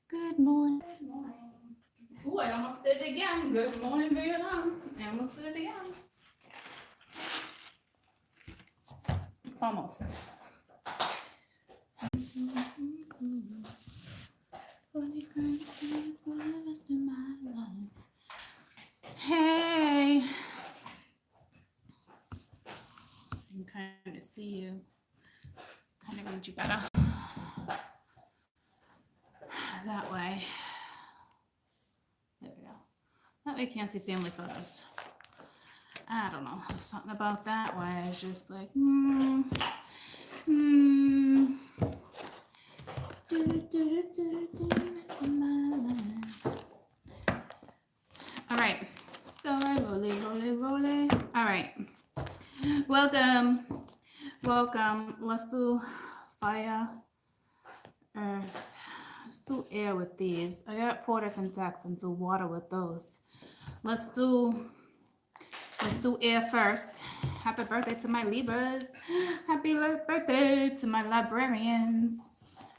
Good morning. Good morning. Ooh, I almost did it again. Good morning, Vietnam. I almost did it again. Almost. Hey. I can kind of see you. Kind of read you better. That way. There we go. That way you can't see family photos. I don't know. Something about that way. I was just like, All right. So I roll. All right. Welcome. Let's do fire, earth. Let's do air with these. I got 4 different decks and do water with those. Let's do air first. Happy birthday to my Libras. Happy birthday to my librarians.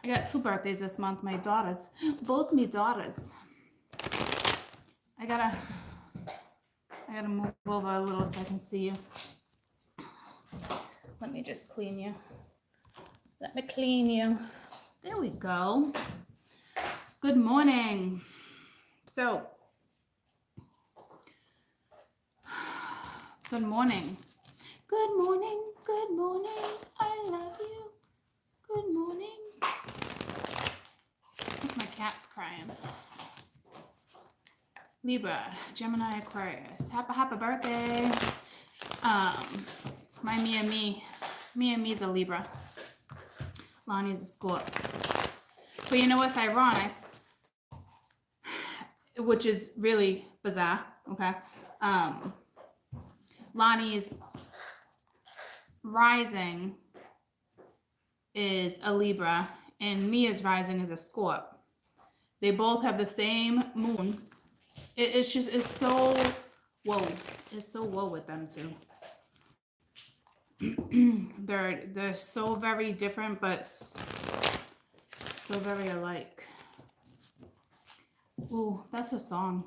I got 2 birthdays this month, my daughters. Both me daughters. I gotta move over a little so I can see you. Let me just clean you. Let me clean you. There we go. Good morning. So, good morning. Good morning. Good morning. I love you. Good morning. My cat's crying. Libra, Gemini, Aquarius. Happy birthday. My Mia's a Libra. Lonnie's a Scorpio. But you know what's ironic? Which is really bizarre, okay? Lonnie's rising is a Libra and Mia's rising is a Scorpio. They both have the same moon. It's so whoa. It's so whoa with them too. They're so very different, but so very alike. Ooh, that's a song.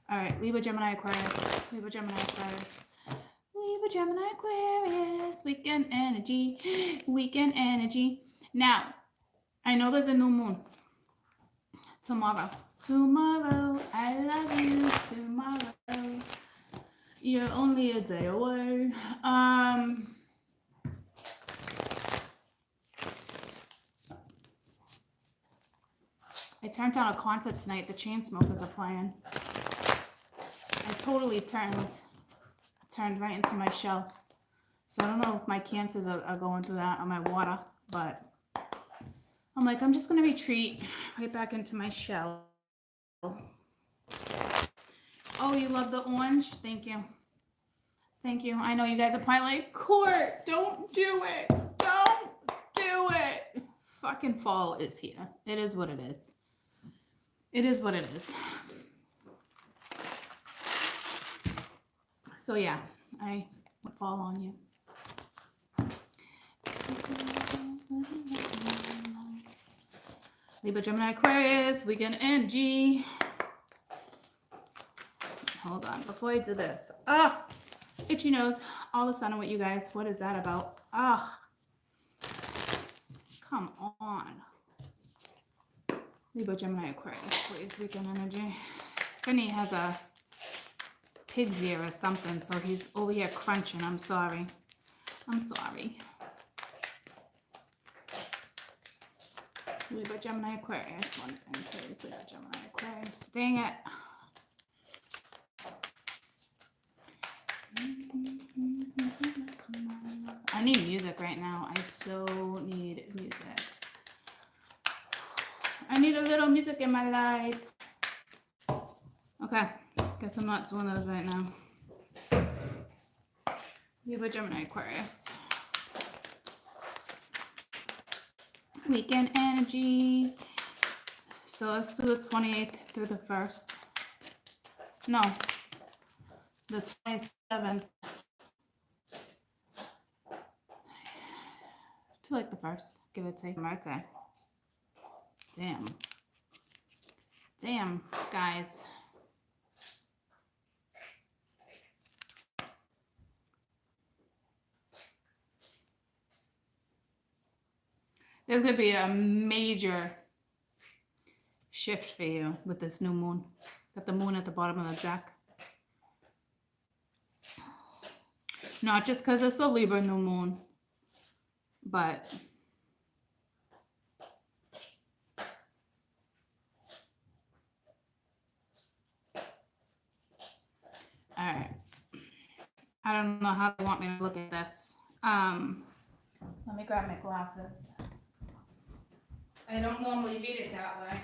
All right, Libra, Gemini, Aquarius. Libra, Gemini, Aquarius. Libra, Gemini, Aquarius. Weekend energy. Weekend energy. Now, I know there's a new moon tomorrow. Tomorrow, I love you. Tomorrow, you're only a day away. I turned on a concert tonight. The Chainsmokers are playing. I totally turned right into my shell. So I don't know if my cancers are going through that on my water, but I'm like, I'm just going to retreat right back into my shell. Oh, you love the orange? Thank you. Thank you. I know you guys are probably like, Court, don't do it. Don't do it. Fucking fall is here. It is what it is. It is what it is. So yeah, I would fall on you. Libra, Gemini, Aquarius, weekend energy. Hold on, before I do this. Itchy nose. All of a sudden with you guys. What is that about? Come on. Libra, Gemini, Aquarius, please, weekend energy. Kenny has a pig's ear or something, so he's over here crunching. I'm sorry. Libra, Gemini, Aquarius. One thing, please. Libra, Gemini, Aquarius. Dang it. I need music right now. I so need music. I need a little music in my life. Okay. Guess I'm not doing those right now. Libra, Gemini, Aquarius. Weekend energy. So let's do the 28th through the 1st. No. The 27th. To like the 1st. Give it a take. Birthday. Damn. Damn, guys. There's going to be a major shift for you with this new moon. Got the moon at the bottom of the deck. Not just because it's the Libra new moon, but all right. I don't know how they want me to look at this. Let me grab my glasses. I don't normally read it that way.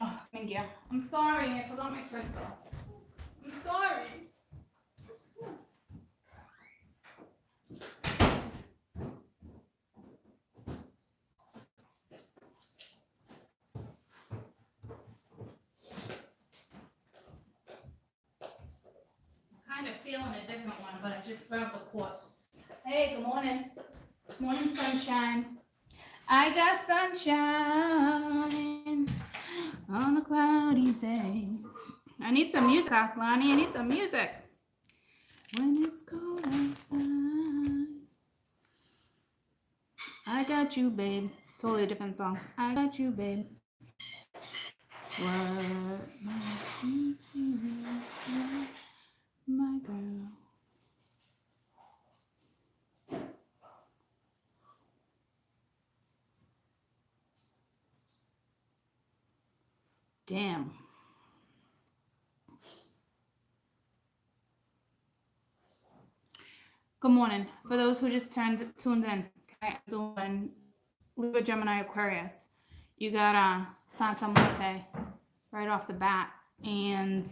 Oh, thank you. I'm sorry, I forgot my crystal. I'm sorry. Kind of feeling a different one, but I just grabbed the quartz. Hey, good morning. Morning, sunshine. I got sunshine on a cloudy day. I need some music, Lonnie. I need some music. When it's cold outside. I got you, babe. Totally a different song. I got you, babe. What makes you feel so, my girl? Damn. Good morning. For those who just tuned in, okay, doing Libra, Gemini, Aquarius. You got Santa Muerte right off the bat, and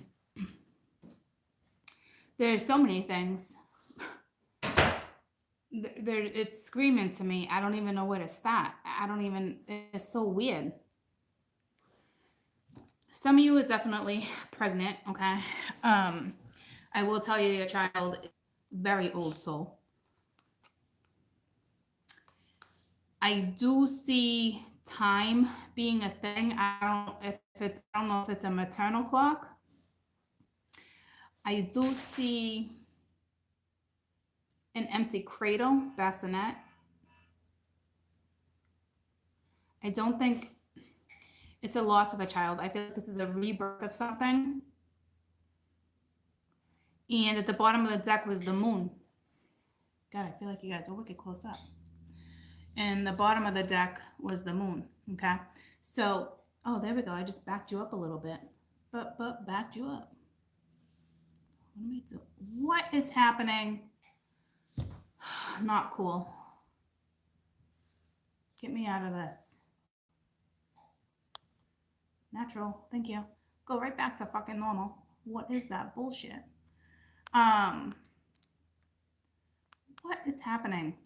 there's so many things. It's screaming to me. I don't even know where to start. It's so weird. Some of you are definitely pregnant, okay? I will tell you, your child is very old soul. I do see time being a thing. I don't know if it's a maternal clock. I do see an empty cradle, bassinet. I don't think it's a loss of a child. I feel like this is a rebirth of something. And at the bottom of the deck was the moon. God, I feel like you guys are wicked close up. And the bottom of the deck was the moon, okay? So, oh, there we go. I just backed you up a little bit. But backed you up. What am I doing? What is happening? Not cool. Get me out of this. Natural, thank you. Go right back to fucking normal. What is that bullshit? What is happening?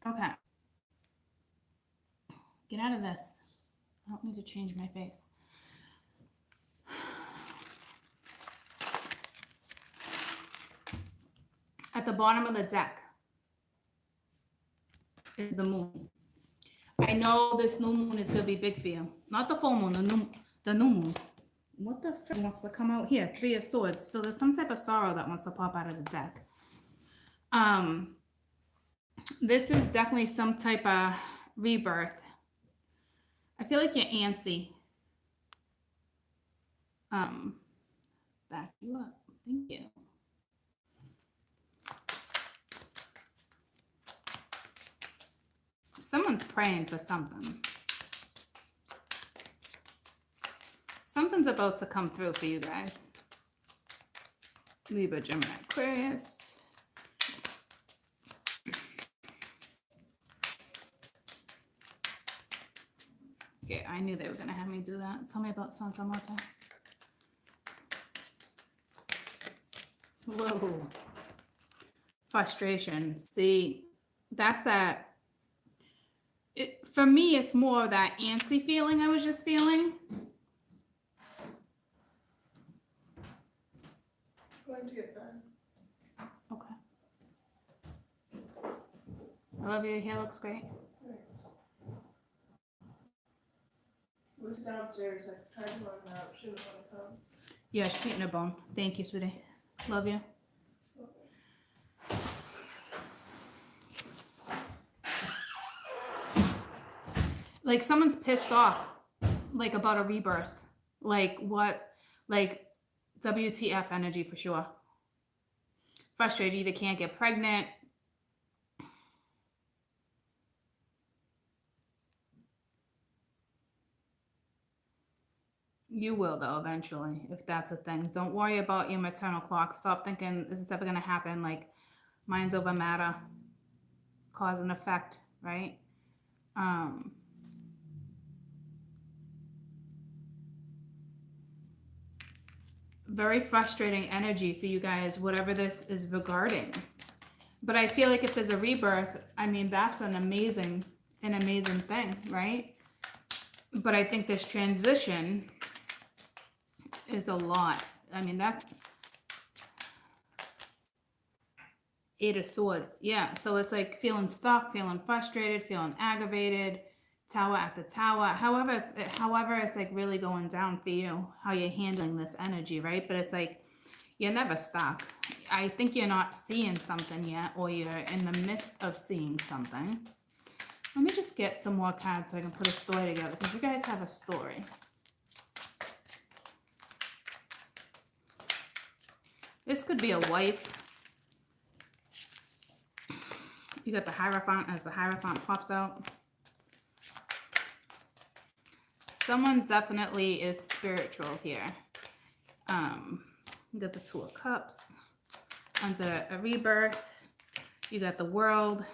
Okay. Get out of this. I don't need to change my face. At the bottom of the deck is the moon. I know this new moon is going to be big for you. Not the full moon, the new moon. What the frick wants to come out here? Three of Swords. So there's some type of sorrow that wants to pop out of the deck. This is definitely some type of rebirth. I feel like you're antsy. Back you up. Thank you. Someone's praying for something. Something's about to come through for you guys. Libra, Gemini, Aquarius. Yeah, I knew they were going to have me do that. Tell me about Santa Marta. Whoa. Frustration. See, that's that. For me, it's more of that antsy feeling I was just feeling. Going to get done. Okay. I love you. Your hair looks great. Thanks. Lucy's downstairs. I tried to run out. She didn't want to come. Yeah, she's eating her bone. Thank you, sweetie. Love you. Like someone's pissed off, like about a rebirth. Like what? Like WTF energy for sure. Frustrated, either can't get pregnant. You will though eventually, if that's a thing. Don't worry about your maternal clock. Stop thinking, is this ever gonna happen? Like mind's over matter, cause and effect, right? Very frustrating energy for you guys, whatever this is regarding. But I feel like if there's a rebirth, I mean, that's an amazing thing, right? But I think this transition is a lot. I mean, that's 8 of Swords. Yeah, so it's like feeling stuck, feeling frustrated, feeling aggravated, tower after tower. However, it's like really going down for you, how you're handling this energy, right? But it's like you're never stuck. I think you're not seeing something yet, or you're in the midst of seeing something. Let me just get some more cards so I can put a story together, because you guys have a story. This could be a wife. You got the Hierophant as the Hierophant pops out. Someone definitely is spiritual here. You got the Two of Cups. Under a rebirth, you got the World.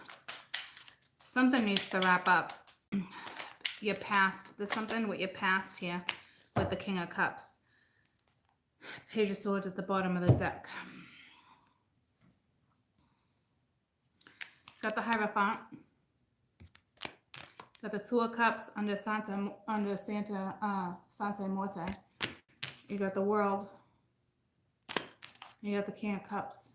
Something needs to wrap up your past. There's something with your past here with the King of Cups. Page of Swords at the bottom of the deck. Got the Hierophant. Got the Two of Cups under Santa Morte. You got the World. You got the King of Cups.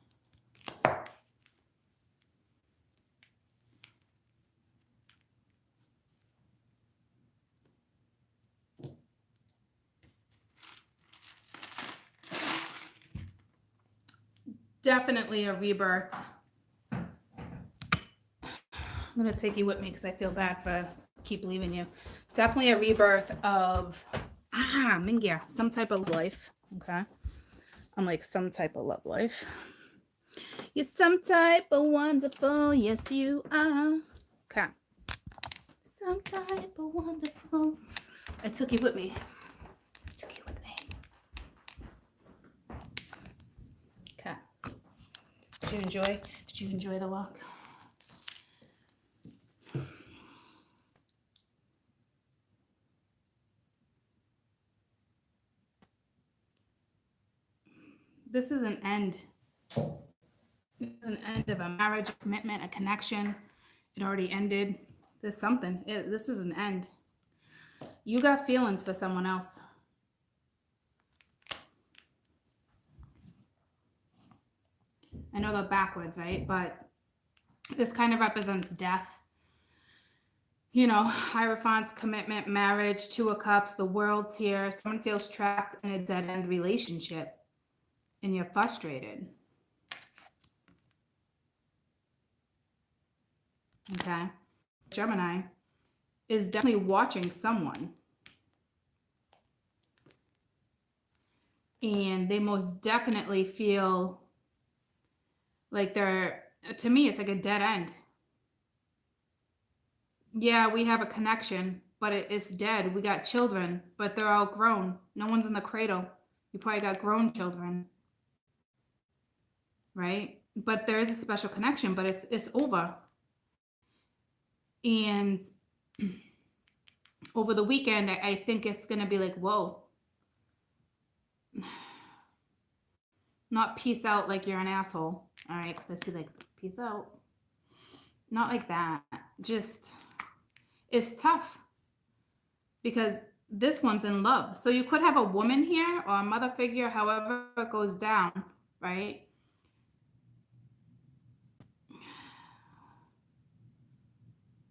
Definitely a rebirth. I'm going to take you with me because I feel bad for keep leaving you. Definitely a rebirth of, Mingya, some type of life. Okay. I'm like, some type of love life. You're some type of wonderful. Yes, you are. Okay. Some type of wonderful. I took you with me. Okay. Did you enjoy the walk? This is an end. This is an end of a marriage, a commitment, a connection. It already ended. There's something. This is an end. You got feelings for someone else. I know they're backwards, right? But this kind of represents death. You know, Hierophant's commitment, marriage, Two of Cups, the World's here. Someone feels trapped in a dead-end relationship and you're frustrated. Okay. Gemini is definitely watching someone. And they most definitely feel like they're, to me, it's like a dead end. Yeah, we have a connection, but it's dead. We got children, but they're all grown. No one's in the cradle. You probably got grown children, right? But there is a special connection, but it's over. And over the weekend, I think it's going to be like, whoa, not peace out like you're an asshole. All right. Because I see like peace out. Not like that. Just, it's tough because this one's in love. So you could have a woman here or a mother figure, however it goes down, right?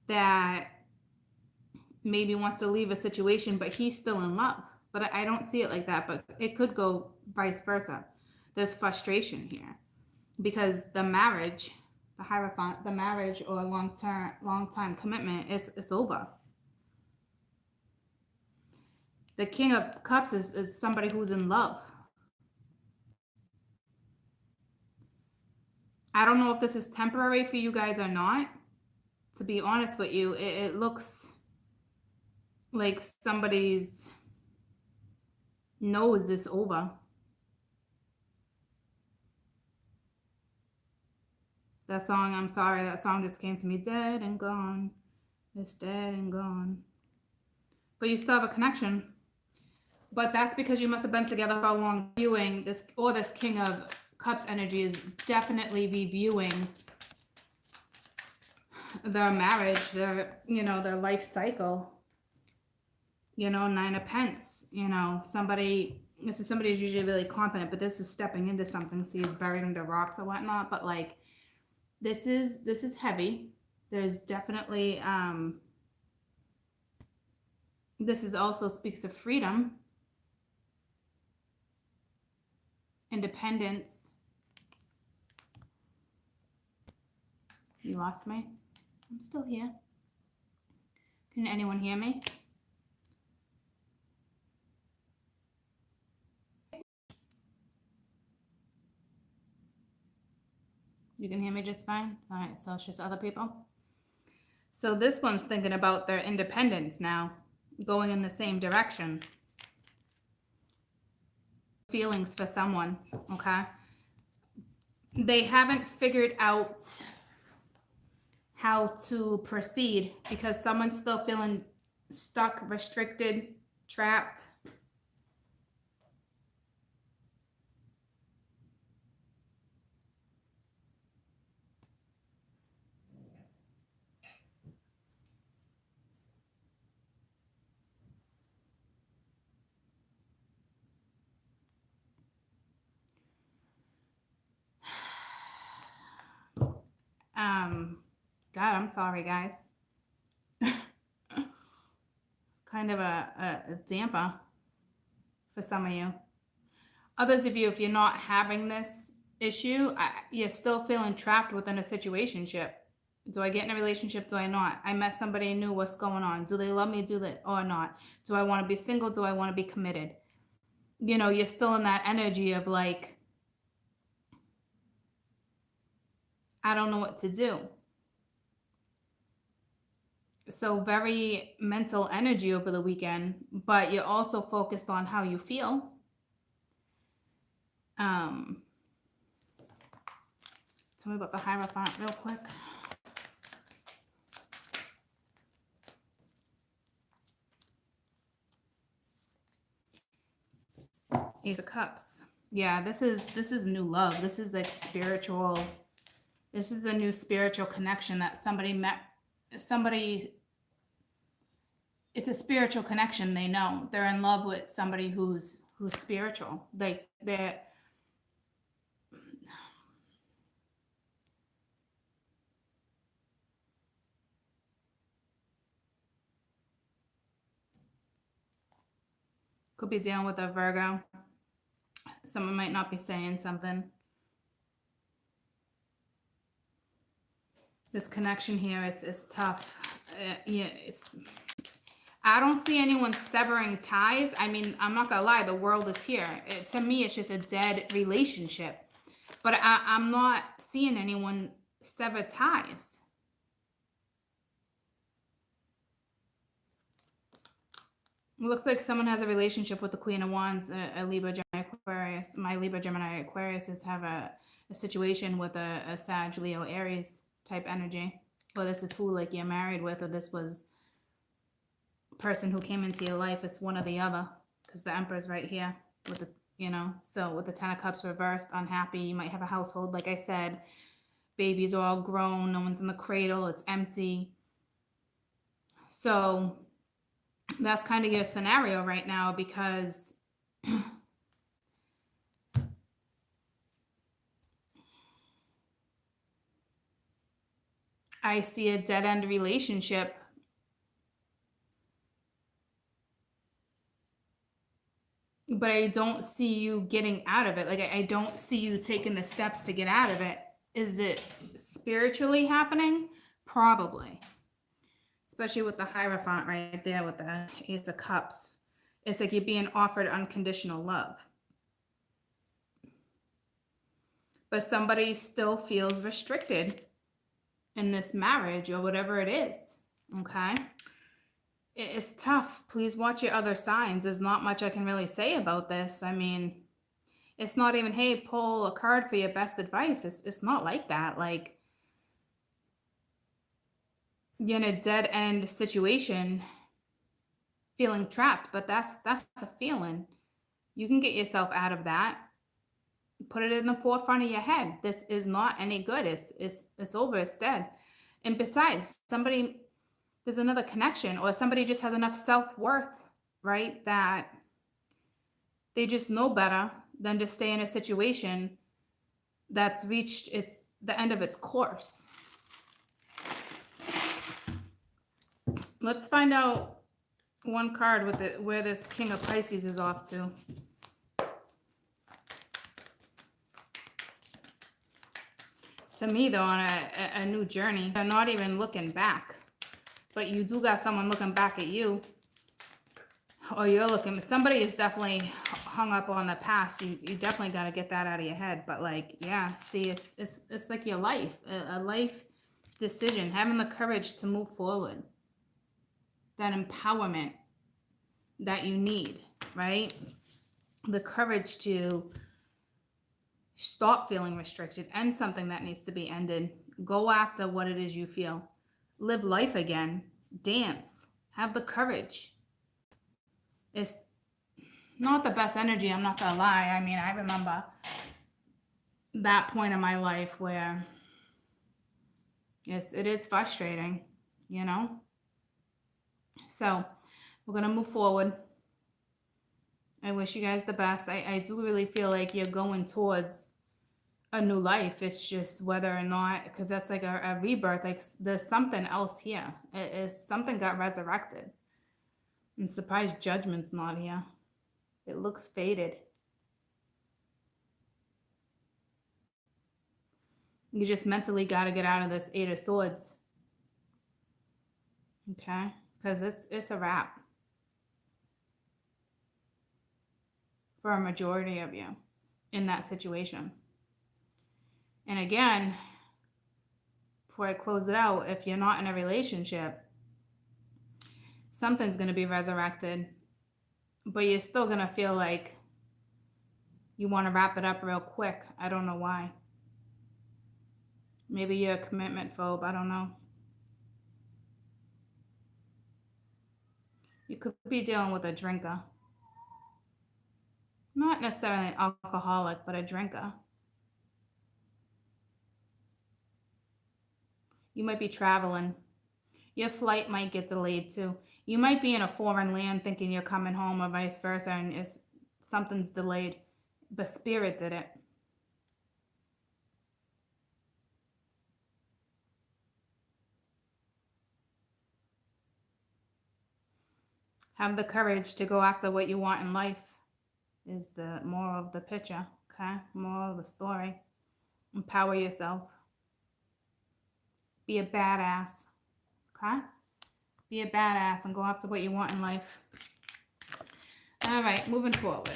That maybe wants to leave a situation, but he's still in love. But I don't see it like that, but it could go vice versa. There's frustration here because the marriage, the Hierophant, the marriage or long time commitment is over. The King of Cups is somebody who's in love. I don't know if this is temporary for you guys or not. To be honest with you, it looks like somebody's nose is over. That song, I'm sorry, that song just came to me. Dead and gone. It's dead and gone. But you still have a connection. But that's because you must have been together for a long viewing. This King of Cups energy is definitely reviewing their marriage, their life cycle. Nine of Pence. This is somebody who's usually really confident, but this is stepping into something. See, he's buried under rocks or whatnot. But like, this is heavy. There's definitely this is also speaks of freedom, independence. You lost me? I'm still here. Can anyone hear me? You can hear me just fine? All right, so it's just other people. So this one's thinking about their independence now, going in the same direction. Feelings for someone, okay? They haven't figured out how to proceed because someone's still feeling stuck, restricted, trapped. God, I'm sorry, guys. Kind of a damper for some of you. Others of you, if you're not having this issue, you're still feeling trapped within a situationship. Do I get in a relationship? Do I not? I met somebody new. What's going on? Do they love me? Do they or not? Do I want to be single? Do I want to be committed? You're still in that energy of like, I don't know what to do. So very mental energy over the weekend, but you're also focused on how you feel. Tell me about the Hierophant real quick. Ace of Cups. Yeah, this is new love. This is like spiritual. This is a new spiritual connection that somebody met. It's a spiritual connection. They know they're in love with somebody who's spiritual. They're could be dealing with a Virgo. Someone might not be saying something. This connection here is tough. Yeah, I don't see anyone severing ties. I mean, I'm not gonna lie, the world is here. To me, it's just a dead relationship. But I'm not seeing anyone sever ties. It looks like someone has a relationship with the Queen of Wands, a Libra, Gemini, Aquarius. My Libra, Gemini, Aquarius have a situation with a Sag, Leo, Aries type energy. Well, this is who like you're married with, or this was person who came into your life is one or the other, because the Emperor's right here with the, you know, so with the Ten of Cups reversed, unhappy. You might have a household, like I said, babies are all grown, no one's in the cradle, it's empty. So that's kind of your scenario right now, because I see a dead-end relationship. But I don't see you getting out of it. Like, I don't see you taking the steps to get out of it. Is it spiritually happening? Probably. Especially with the Hierophant right there with the Ace of Cups. It's like you're being offered unconditional love. But somebody still feels restricted in this marriage or whatever it is. Okay? It's tough. Please watch your other signs. There's not much I can really say about this. I mean, it's not even, hey, pull a card for your best advice. It's not like that. Like, you're in a dead end situation, feeling trapped, but that's a feeling. You can get yourself out of that. Put it in the forefront of your head. This is not any good. It's over. It's dead. And besides, there's another connection, or somebody just has enough self-worth, right, that they just know better than to stay in a situation that's reached the end of its course. Let's find out one card with where this King of Pisces is off to. To me, though, on a new journey. They're not even looking back. But you do got someone looking back at you. Or you're looking, somebody is definitely hung up on the past. You definitely got to get that out of your head. But like, yeah, see, it's like your life, a life decision, having the courage to move forward. That empowerment that you need, right? The courage to stop feeling restricted, end something that needs to be ended. Go after what it is you feel. Live life again. Dance. Have the courage. It's not the best energy, I'm not gonna lie. I mean, I remember that point in my life where yes, it is frustrating, you know? So we're gonna move forward. I wish you guys the best. I do really feel like you're going towards a new life. It's just whether or not, because that's like a rebirth. Like, there's something else here. It is something got resurrected. I'm surprised Judgment's not here. It looks faded. You just mentally got to get out of this Eight of Swords. Okay? Because it's a wrap. For a majority of you in that situation. And again, before I close it out, if you're not in a relationship, something's going to be resurrected, but you're still going to feel like you want to wrap it up real quick. I don't know why. Maybe you're a commitment phobe. I don't know. You could be dealing with a drinker. Not necessarily an alcoholic, but a drinker. You might be traveling. Your flight might get delayed too. You might be in a foreign land thinking you're coming home, or vice versa, and something's delayed. But Spirit did it. Have the courage to go after what you want in life is the moral of the picture, okay? Moral of the story. Empower yourself. Be a badass, okay? Be a badass and go after what you want in life. All right, moving forward.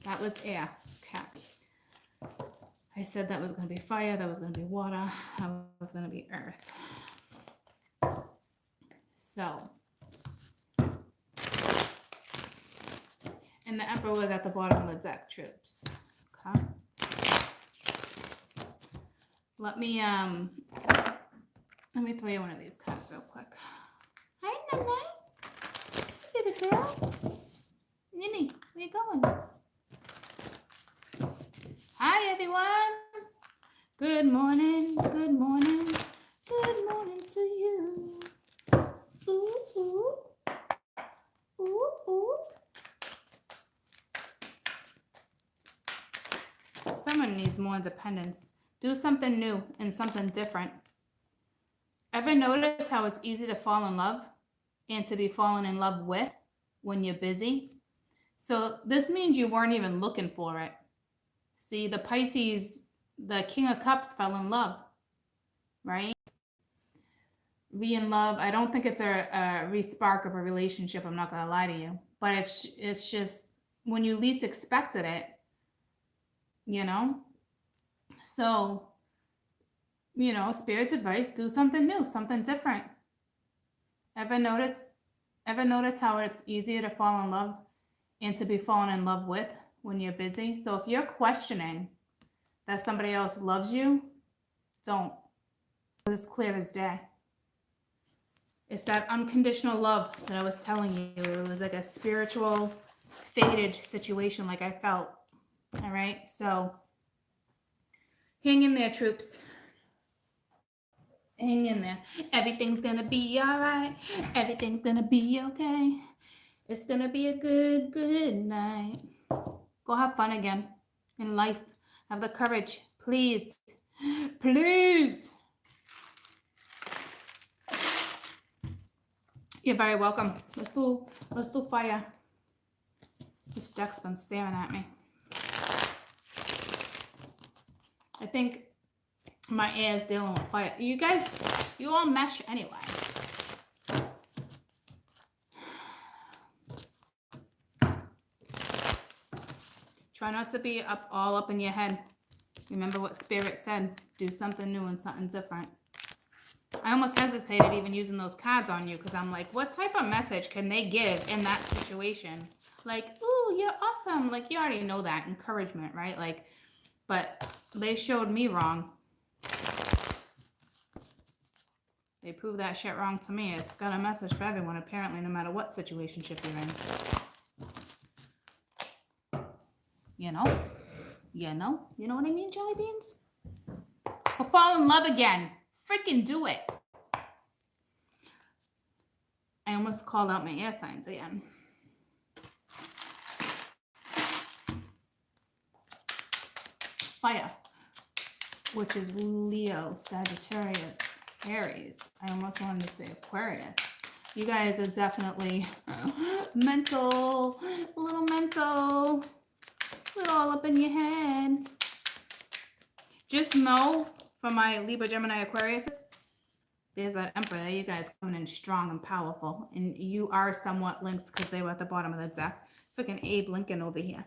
That was air, okay? I said that was going to be fire, that was going to be water, that was going to be earth. So, and the Emperor was at the bottom of the deck, troops. Okay. Let me throw you one of these cards real quick. Hi, Nana. girl? Nini, where you going? Hi, everyone. Good morning, good morning, good morning to you. Ooh, ooh, ooh, ooh. Someone needs more independence. Do something new and something different. Ever notice how it's easy to fall in love and to be fallen in love with when you're busy? So this means you weren't even looking for it. See, the Pisces, the King of Cups fell in love, right? Be in love. I don't think it's a re-spark of a relationship. I'm not gonna lie to you, but it's just when you least expected it, you know. So, spirit's advice: do something new, something different. Ever notice? Ever notice how it's easier to fall in love and to be fallen in love with when you're busy? So if you're questioning that somebody else loves you, don't. It's clear as day. It's that unconditional love that I was telling you. It was like a spiritual, faded situation like I felt. All right? So hang in there, troops. Hang in there. Everything's going to be all right. Everything's going to be okay. It's going to be a good, good night. Go have fun again in life. Have the courage. Please. Please. You're very welcome. Let's do fire. This deck's been staring at me. I think my ear is dealing with fire. You guys, you all mesh anyway. Try not to be all up in your head. Remember what Spirit said. Do something new and something different. I almost hesitated even using those cards on you because I'm like, what type of message can they give in that situation? Like, ooh, you're awesome. Like, you already know that. Encouragement, right? Like, but they showed me wrong. They proved that shit wrong to me. It's got a message for everyone, apparently, no matter what situationship you're in. You know? You know what I mean, jelly beans? Go fall in love again. Freaking do it. I almost called out my air signs again. Fire, which is Leo, Sagittarius, Aries. I almost wanted to say Aquarius. You guys are definitely mental, a little mental, a little all up in your head. Just know, for my Libra, Gemini, Aquarius, there's that Emperor there. You guys coming in strong and powerful. And you are somewhat linked because they were at the bottom of the deck. Freaking Abe Lincoln over here.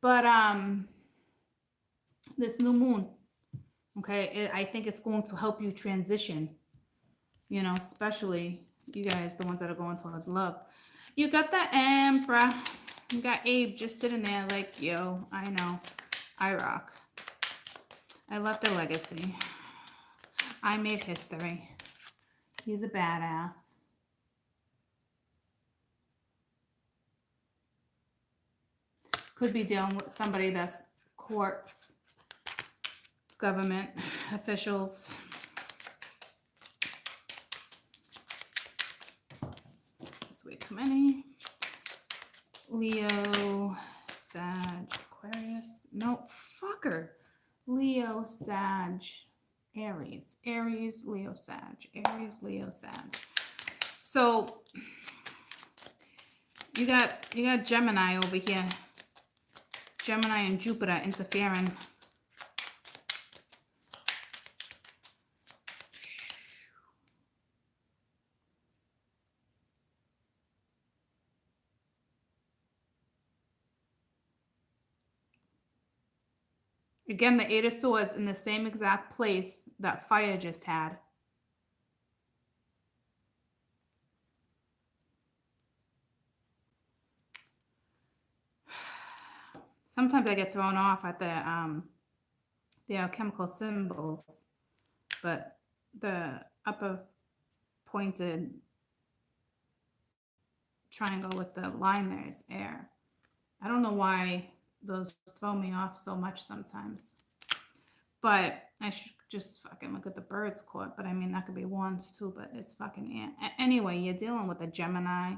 But this new moon, okay, I think it's going to help you transition. You know, especially you guys, the ones that are going towards love. You got the Emperor. You got Abe just sitting there like, yo, I know. I rock. I left a legacy. I made history. He's a badass. Could be dealing with somebody that's courts, government officials. That's way too many. Leo, Sag, Aquarius. No, fucker. Leo, Sag, Aries. Aries, Leo, Sag. Aries, Leo, Sag. So you got Gemini over here. Gemini and Jupiter interfering. Again, the Eight of Swords in the same exact place that fire just had. Sometimes I get thrown off at the alchemical symbols, but the upper pointed triangle with the line there is air. I don't know why those throw me off so much sometimes. But I should just fucking look at the birds caught. But I mean, that could be wands too, but it's fucking air. Anyway, you're dealing with a Gemini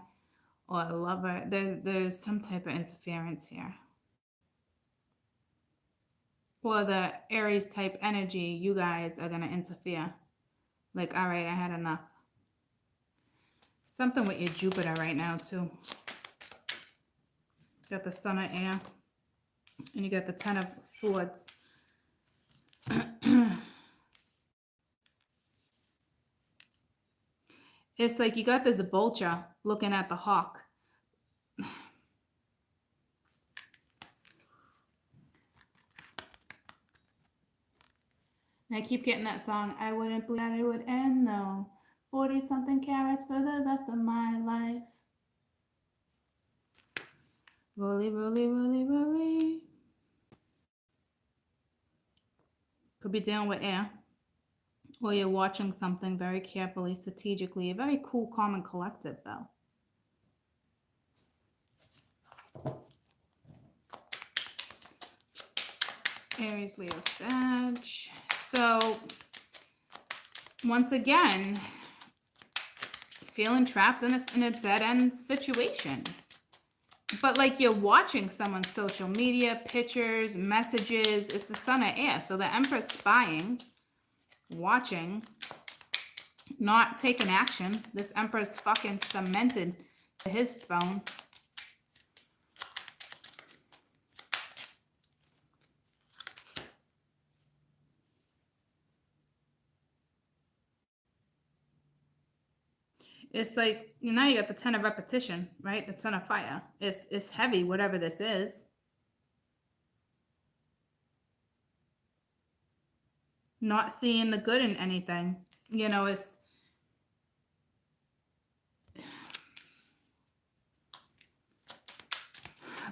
or a lover. There's some type of interference here. Or the Aries type energy, you guys are going to interfere. Like, all right, I had enough. Something with your Jupiter right now, too. Got the Sun of Air. And you got the Ten of Swords. It's like you got this vulture looking at the hawk. And I keep getting that song, I wouldn't believe that it would end though. 40-something carats for the rest of my life. Rolly, rolly, rolly, rolly. Could be dealing with air. Or you're watching something very carefully, strategically. You're very cool, calm, and collected, though. Aries, Leo, Sag. So, once again, feeling trapped in a dead-end situation. But like you're watching someone's social media, pictures, messages. It's the Sun of Air. So the Empress spying, watching, not taking action. This Empress fucking cemented to his throne. It's like, you know, you got the 10 of repetition, right? The 10 of fire. It's heavy, whatever this is. Not seeing the good in anything. You know, it's...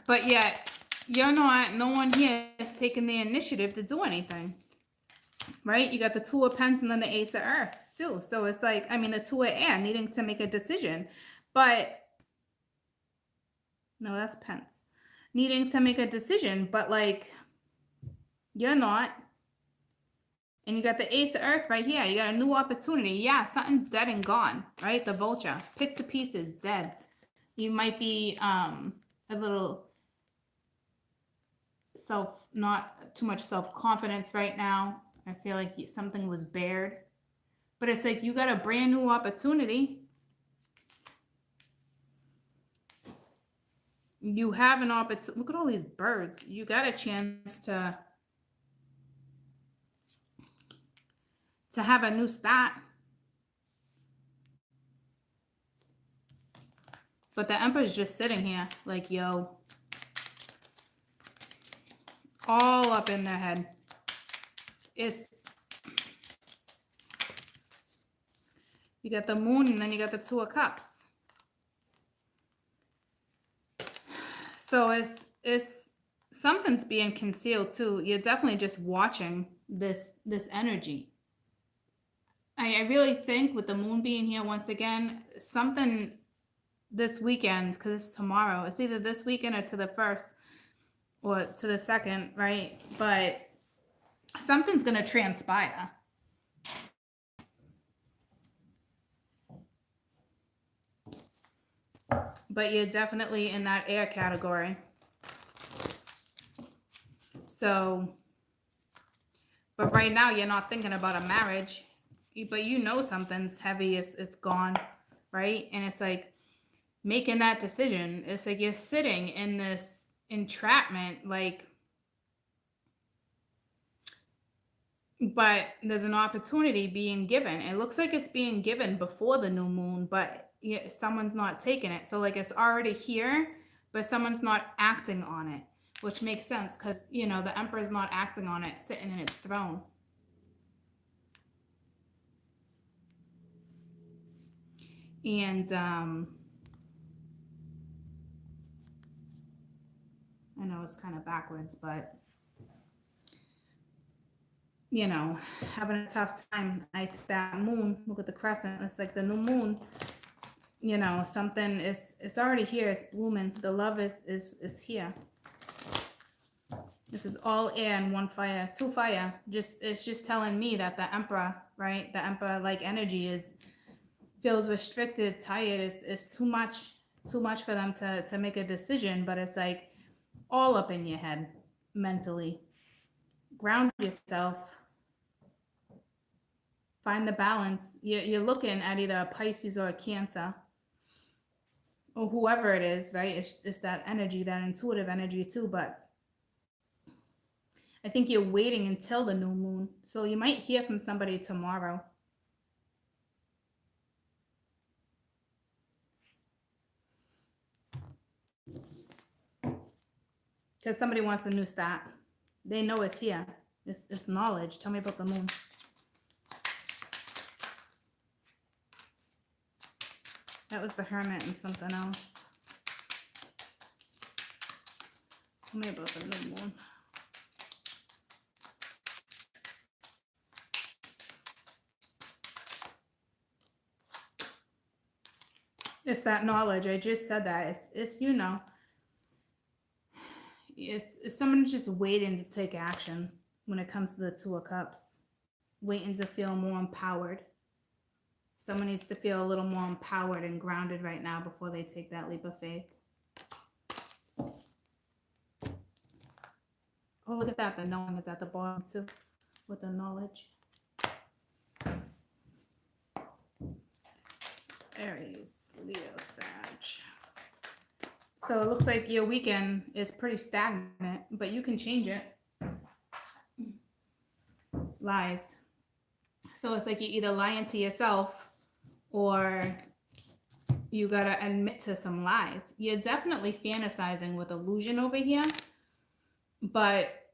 But yet, you're not, no one here is taking the initiative to do anything. Right? You got the Two of Pens and then the Ace of Earth too. So it's like, I mean, the Two of Air needing to make a decision. But, no, that's Pence. Needing to make a decision, but like, you're not. And you got the Ace of Earth right here. You got a new opportunity. Yeah, something's dead and gone, right? The vulture. Picked to pieces, dead. You might be a little not too much self-confidence right now. I feel like something was bared. But it's like you got a brand new opportunity. You have an opportunity. Look at all these birds. You got a chance to have a new start. But the Emperor's just sitting here like, yo. All up in their head. You got the Moon and then you got the Two of Cups. So it's something's being concealed too. You're definitely just watching this energy. I really think with the Moon being here once again, something this weekend, because it's tomorrow, it's either this weekend or to the 1st or to the 2nd, right? But something's going to transpire. But you're definitely in that air category. So, but right now you're not thinking about a marriage, but you know something's heavy, it's gone, right? And it's like making that decision. It's like you're sitting in this entrapment, like, but there's an opportunity being given. It looks like it's being given before the new moon, but someone's not taking it. So like it's already here, but someone's not acting on it, which makes sense because, you know, the Emperor's not acting on it, sitting in its throne. And I know it's kind of backwards, but you know, having a tough time. I think that moon, look at the crescent, it's like the new moon. you know, something is, it's already here, it's blooming. The love is here. This is all air and one fire, two fire. Just, it's just telling me that the Emperor, right? The Emperor like energy feels restricted, tired. It's too much for them to make a decision, but it's like all up in your head mentally. Ground yourself. Find the balance. You're looking at either a Pisces or a Cancer, or whoever it is, right? It's that energy, that intuitive energy too. But I think you're waiting until the new moon. So you might hear from somebody tomorrow. Because somebody wants a new start. They know it's here. It's knowledge. Tell me about the moon. That was the Hermit and something else. Tell me about the new moon. It's that knowledge. I just said that. It's you know. It's someone just waiting to take action when it comes to the Two of Cups. Waiting to feel more empowered. Someone needs to feel a little more empowered and grounded right now before they take that leap of faith. Oh, look at that. The knowing is at the bottom too, with the knowledge. Aries, Leo, Sag. So it looks like your weekend is pretty stagnant, but you can change it. Lies. So it's like you're either lying to yourself or you gotta admit to some lies. You're definitely fantasizing with illusion over here, but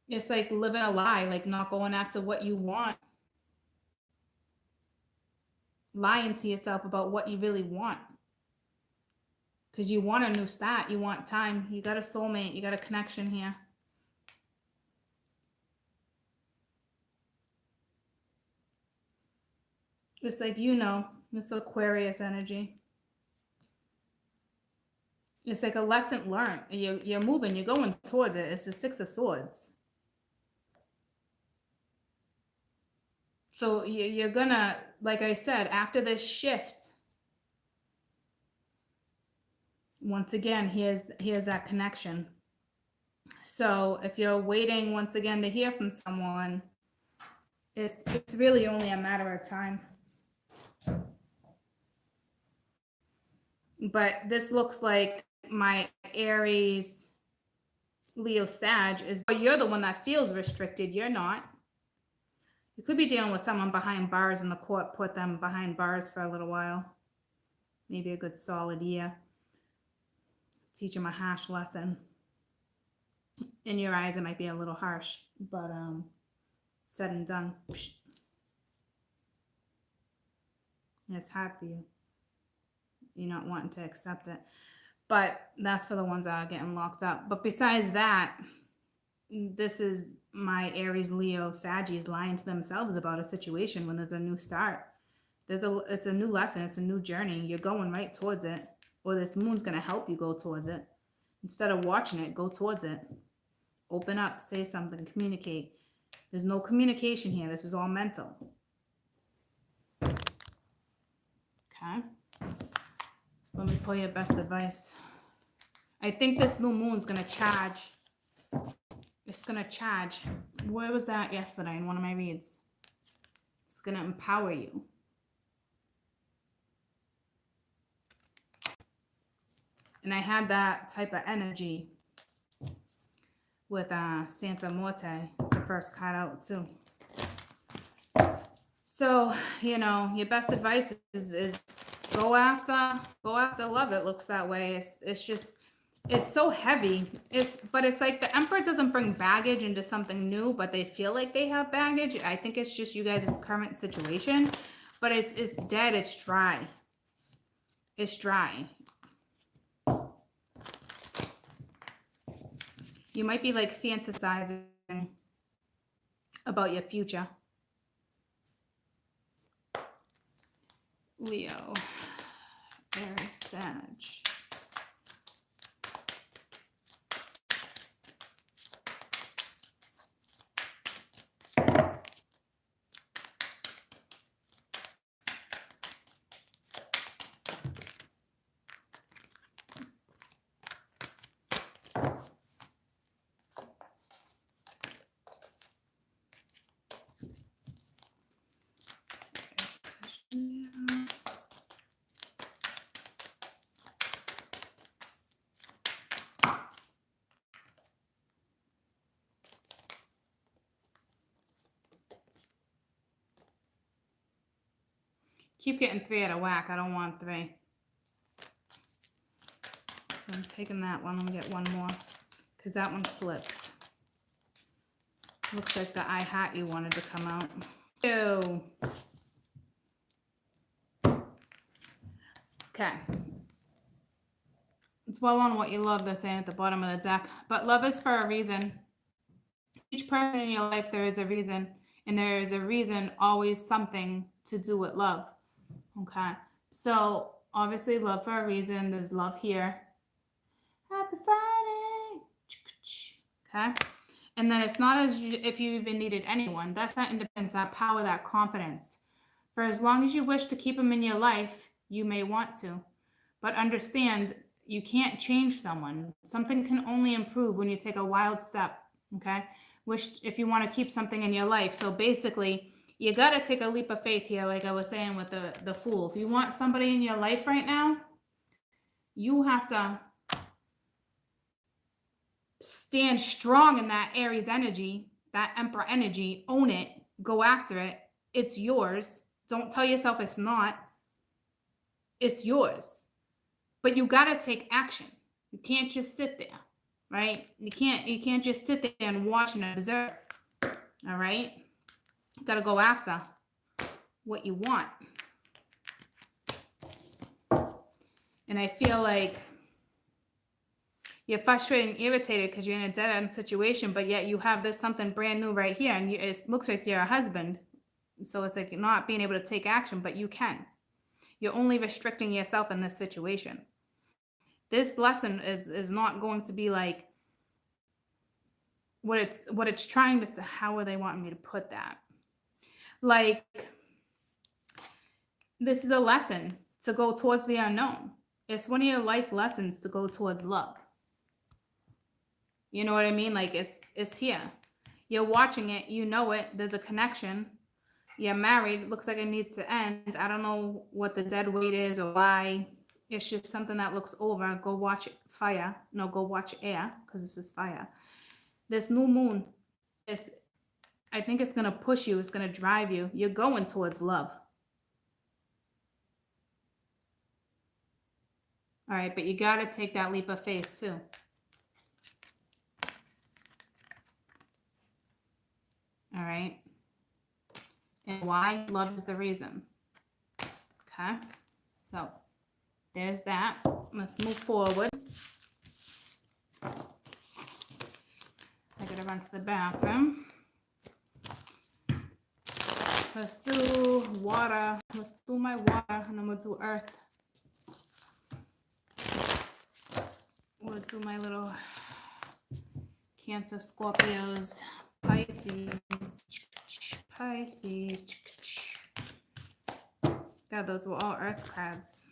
it's like living a lie, like not going after what you want. Lying to yourself about what you really want. Because you want a new start, you want time, you got a soulmate, you got a connection here. It's like, you know, this Aquarius energy. It's like a lesson learned. You're moving, you're going towards it. It's the Six of Swords. So you're gonna, like I said, after this shift, once again, here's that connection. So if you're waiting once again to hear from someone, it's really only a matter of time. But this looks like my Aries, Leo, Sag is, well, you're the one that feels restricted. You're not. You could be dealing with someone behind bars and the court put them behind bars for a little while. Maybe a good solid year. Teach them a harsh lesson. In your eyes, it might be a little harsh, but said and done. It's hard for you. You're not wanting to accept it. But that's for the ones that are getting locked up. But besides that, this is my Aries, Leo, Saggies lying to themselves about a situation when there's a new start. It's a new lesson. It's a new journey. You're going right towards it. Or this moon's going to help you go towards it. Instead of watching it, go towards it. Open up, say something, communicate. There's no communication here. This is all mental. Okay. So let me pull your best advice. I think this new moon's going to charge. It's going to charge. Where was that yesterday in one of my reads? It's going to empower you. And I had that type of energy with Santa Morte, the first card out too. So, you know, your best advice is go after love. It looks that way. It's just, it's so heavy. But it's like the Emperor doesn't bring baggage into something new, but they feel like they have baggage. I think it's just you guys' current situation, but it's dead. It's dry. It's dry. You might be like fantasizing about your future. Leo, Very Sag. Keep getting 3 out of whack. I don't want 3. I'm taking that one. Let me get one more. Because that one flipped. Looks like the I hat you wanted to come out. Ew. Okay. It's well on what you love, they're saying at the bottom of the deck. But love is for a reason. Each person in your life, there is a reason. And there is a reason, always something to do with love. Okay. So obviously love for a reason. There's love here. Happy Friday. Okay. And then it's not as if you even needed anyone. That's that independence, that power, that confidence. For as long as you wish to keep them in your life, you may want to. But understand, you can't change someone. Something can only improve when you take a wild step. Okay. Which if you want to keep something in your life. So basically, you got to take a leap of faith here, like I was saying with the Fool. If you want somebody in your life right now, you have to stand strong in that Aries energy, that Emperor energy. Own it. Go after it. It's yours. Don't tell yourself it's not. It's yours. But you got to take action. You can't just sit there, right? You can't just sit there and watch and observe. All right? You got to go after what you want. And I feel like you're frustrated and irritated because you're in a dead-end situation, but yet you have this something brand new right here, and it looks like you're a husband. So it's like you're not being able to take action, but you can. You're only restricting yourself in this situation. This lesson is not going to be like what it's trying to say. How are they wanting me to put that? Like, this is a lesson to go towards the unknown. It's one of your life lessons to go towards love. You know what I mean? Like it's here. You're watching it. You know it. There's a connection. You're married. Looks like it needs to end. I don't know what the dead weight is or why. It's just something that looks over. Go watch fire. No, go watch air because this is fire. This new moon, I think it's going to push you. It's going to drive you. You're going towards love. All right, but you got to take that leap of faith too. All right. And why? Love is the reason. Okay. So there's that. Let's move forward. I gotta run to the bathroom. Let's do water. Let's do my water, and then we'll do earth. We'll do my little Cancer, Scorpios, Pisces. God, those were all earth cards.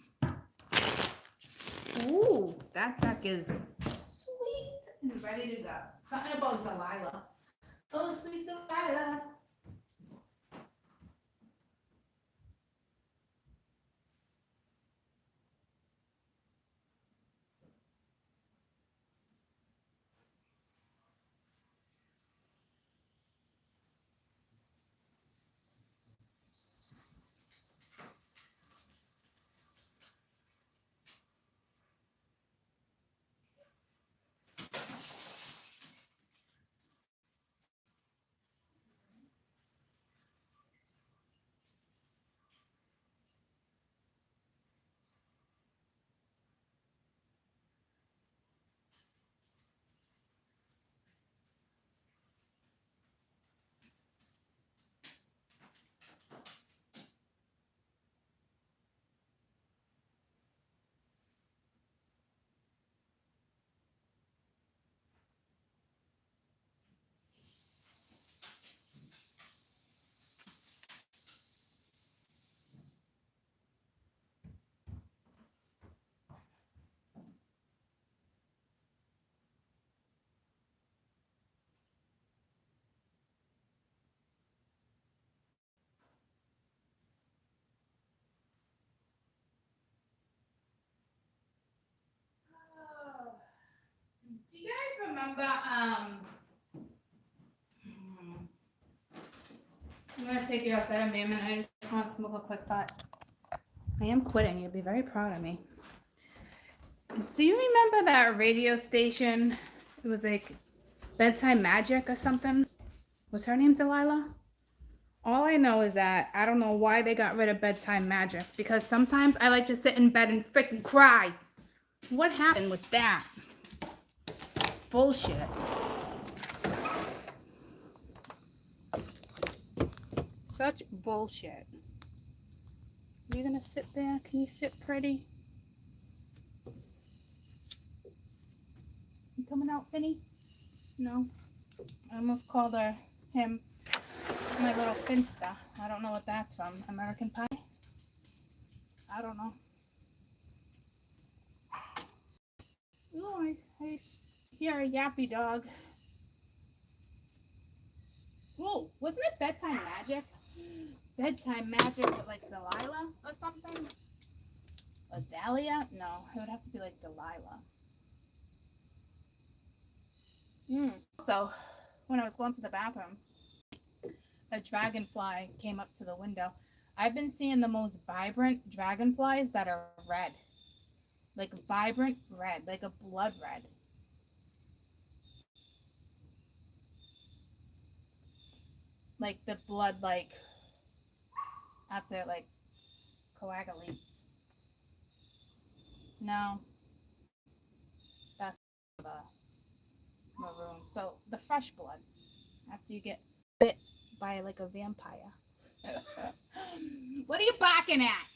Ooh, that deck is sweet and ready to go. Something about Delilah. Oh, sweet Delilah. remember, I'm gonna take you outside in a minute. I just want to smoke a quick pot. I am quitting. You'll be very proud of me. Do you remember that radio station? It was like Bedtime Magic or something. Was her name Delilah? All I know is that I don't know why they got rid of Bedtime Magic, because sometimes I like to sit in bed and freaking cry. What happened with that? Bullshit. Such bullshit. Are you gonna sit there? Can you sit pretty? You coming out, Finny? No. I almost called him my little Finster. I don't know what that's from. American Pie? I don't know. Ooh, I hear a yappy dog. Whoa, wasn't it Bedtime Magic? Bedtime Magic with like Delilah or something? Or Dahlia? No, it would have to be like Delilah. So, when I was going to the bathroom, a dragonfly came up to the window. I've been seeing the most vibrant dragonflies that are red. Like vibrant red, like a blood red. Like the blood, like, after it, like, coagulates. No. That's the maroon. So, the fresh blood. After you get bit by, like, a vampire. What are you barking at?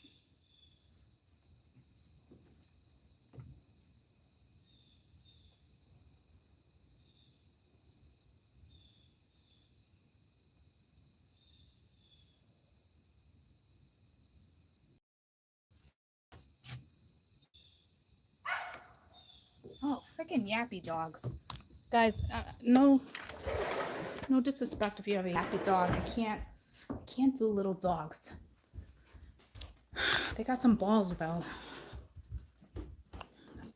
Oh, freaking yappy dogs. Guys, no disrespect if you have a yappy dog. I can't do little dogs. They got some balls though.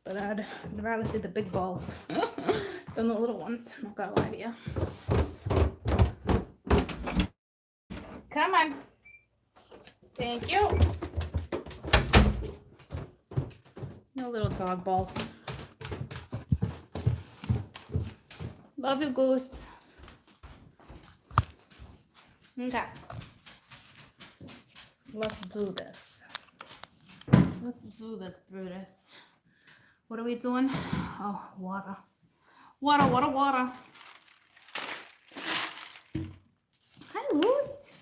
But I'd rather see the big balls than the little ones. I'm not gonna lie to you. Come on. Thank you. No little dog balls. Love you, Goose. Okay. Let's do this. Let's do this, Brutus. What are we doing? Oh, water. Water, water, water. Hi, Luce.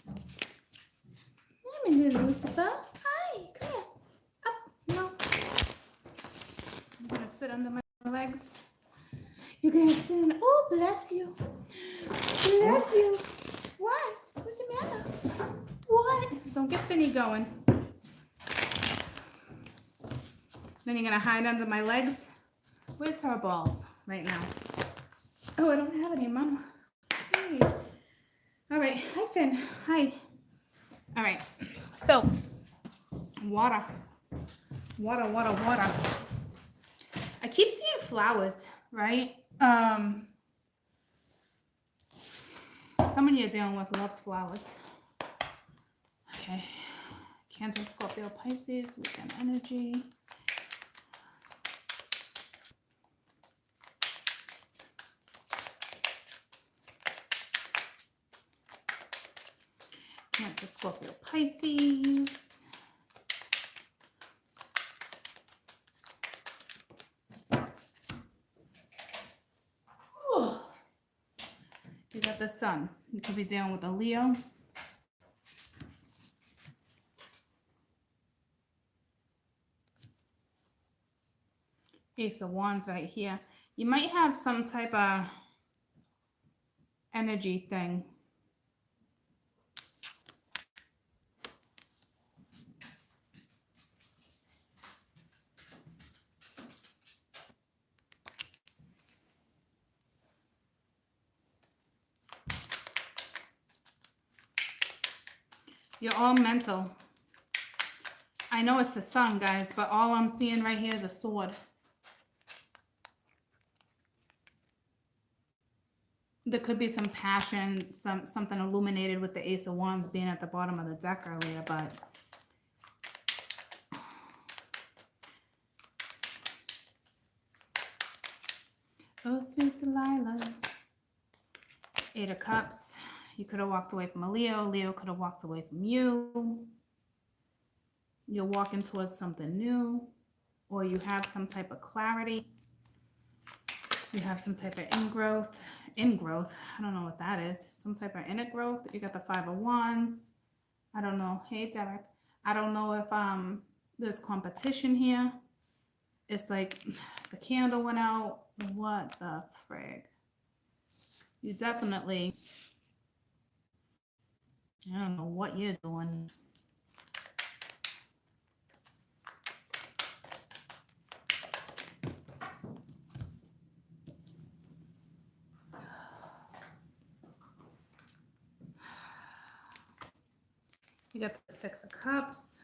Hi, Mr. Lucifer. Hi, come here. Up. No. I'm going to sit under my legs. You're going to sit in. Oh, bless you. Bless you. What? What's the matter? What? Don't get Finny going. Then you're going to hide under my legs. Where's her balls right now? Oh, I don't have any, Mama. Hey. All right. Hi, Finn. Hi. All right. So, water. Water, water, water. I keep seeing flowers, right? Someone you're dealing with loves flowers. Okay. Cancer, Scorpio, Pisces, WkEnd Energy. Cancer, Scorpio, Pisces. Whew. You got the sun. You could be dealing with a Leo. Ace of Wands right here. You might have some type of energy thing. You're all mental. I know it's the sun, guys, but all I'm seeing right here is a sword. There could be some passion, something illuminated with the Ace of Wands being at the bottom of the deck earlier, but oh, sweet Delilah. Eight of Cups. You could have walked away from a Leo. Leo could have walked away from you. You're walking towards something new, or you have some type of clarity. You have some type of ingrowth. I don't know what that is. Some type of inner growth. You got the Five of Wands. I don't know. Hey, Derek. I don't know if there's competition here. It's like the candle went out. What the frig? You definitely, I don't know what you're doing. You got the Six of Cups.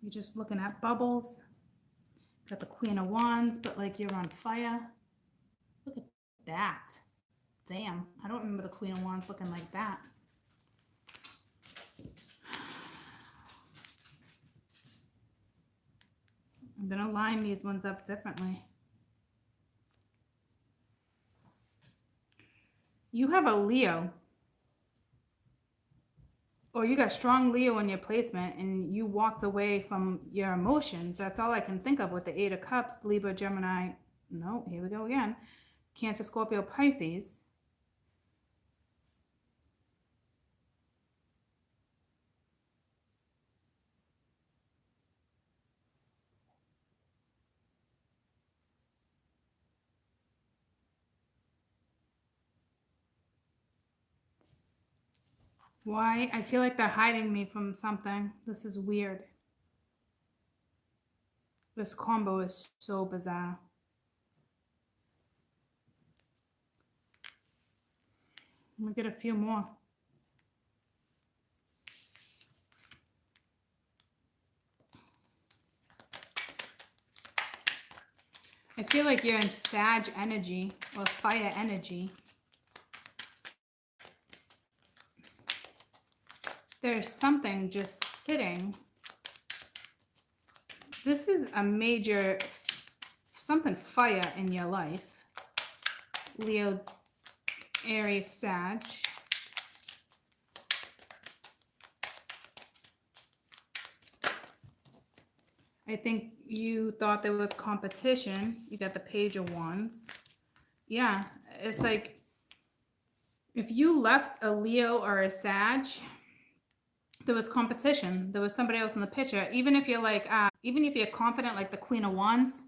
You're just looking at bubbles. Got the Queen of Wands, but like you're on fire. Look at that. Damn, I don't remember the Queen of Wands looking like that. I'm going to line these ones up differently. You have a Leo. Or you got strong Leo in your placement and you walked away from your emotions. That's all I can think of with the Eight of Cups, Libra, Gemini. No, here we go again. Cancer, Scorpio, Pisces. Why? I feel like they're hiding me from something. This is weird. This combo is so bizarre. I'm gonna get a few more. I feel like you're in Sag energy or fire energy. There's something just sitting. This is a major, something fire in your life. Leo, Aries, Sag. I think you thought there was competition. You got the Page of Wands. Yeah, it's like if you left a Leo or a Sag, there was competition. There was somebody else in the picture. Even if you're like, even if you're confident, like the Queen of Wands,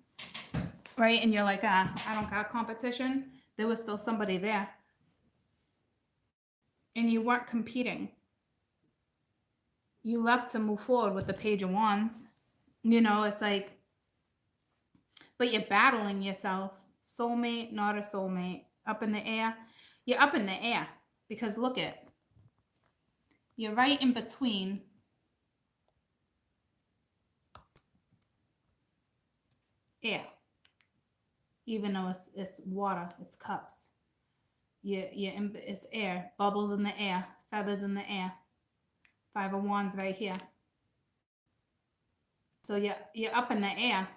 right? And you're like, I don't got competition. There was still somebody there. And you weren't competing. You left to move forward with the Page of Wands. You know, it's like, but you're battling yourself. Soulmate, not a soulmate. Up in the air. You're up in the air because look at, you're right in between air. Even though it's water, it's cups. It's air, bubbles in the air, feathers in the air. Five of Wands right here. So you're up in the air,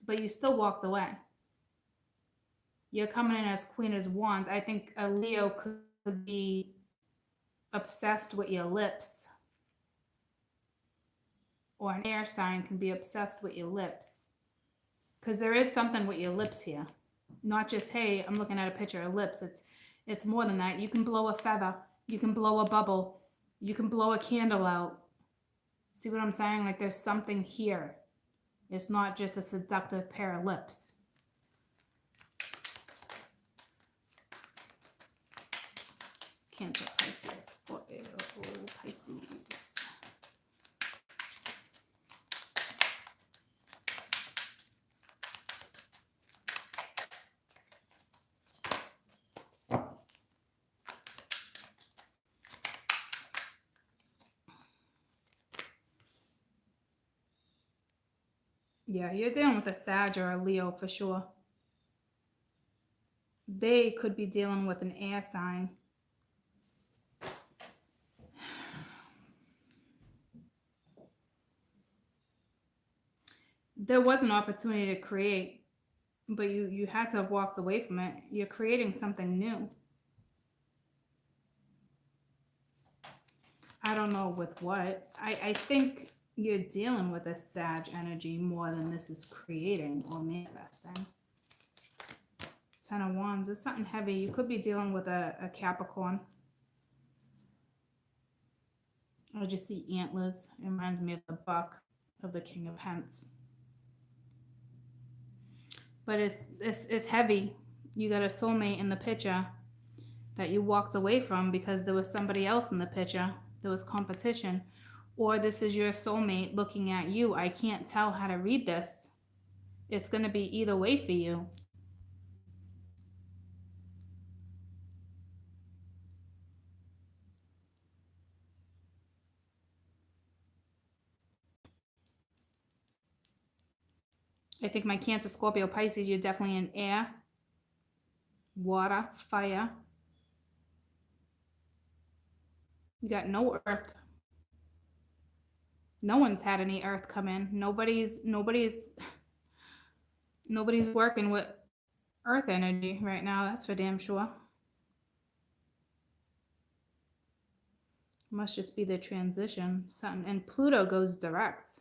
but you still walked away. You're coming in as Queen of Wands. I think a Leo could be obsessed with your lips. Or an air sign can be obsessed with your lips. Because there is something with your lips here. Not just, hey, I'm looking at a picture of lips. It's more than that. You can blow a feather. You can blow a bubble. You can blow a candle out. See what I'm saying? Like there's something here. It's not just a seductive pair of lips. Cancer, Pisces, Scorpio, Pisces. Yeah, you're dealing with a Sag or a Leo for sure. they could be dealing with an air sign. There was an opportunity to create, but you had to have walked away from it. You're creating something new. I don't know with what. I think you're dealing with a Sag energy more than this is creating or manifesting. 10 of Wands is something heavy. You could be dealing with a Capricorn. I just see antlers. It reminds me of the buck of the King of Pence. But it's heavy. You got a soulmate in the picture that you walked away from because there was somebody else in the picture. There was competition. Or this is your soulmate looking at you. I can't tell how to read this. It's going to be either way for you. I think my Cancer, Scorpio, Pisces, you're definitely in air, water, fire. You got no earth. No one's had any earth come in. Nobody's working with earth energy right now. That's for damn sure. Must just be the transition. Something. And Pluto goes direct.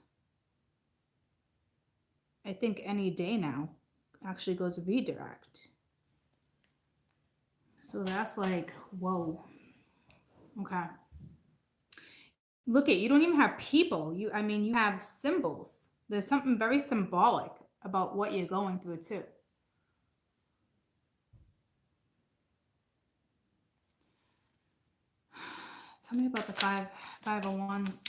I think any day now actually goes redirect. So that's like, whoa. Okay. Look at, you don't even have people. You have symbols. There's something very symbolic about what you're going through too. Tell me about the five of Wands.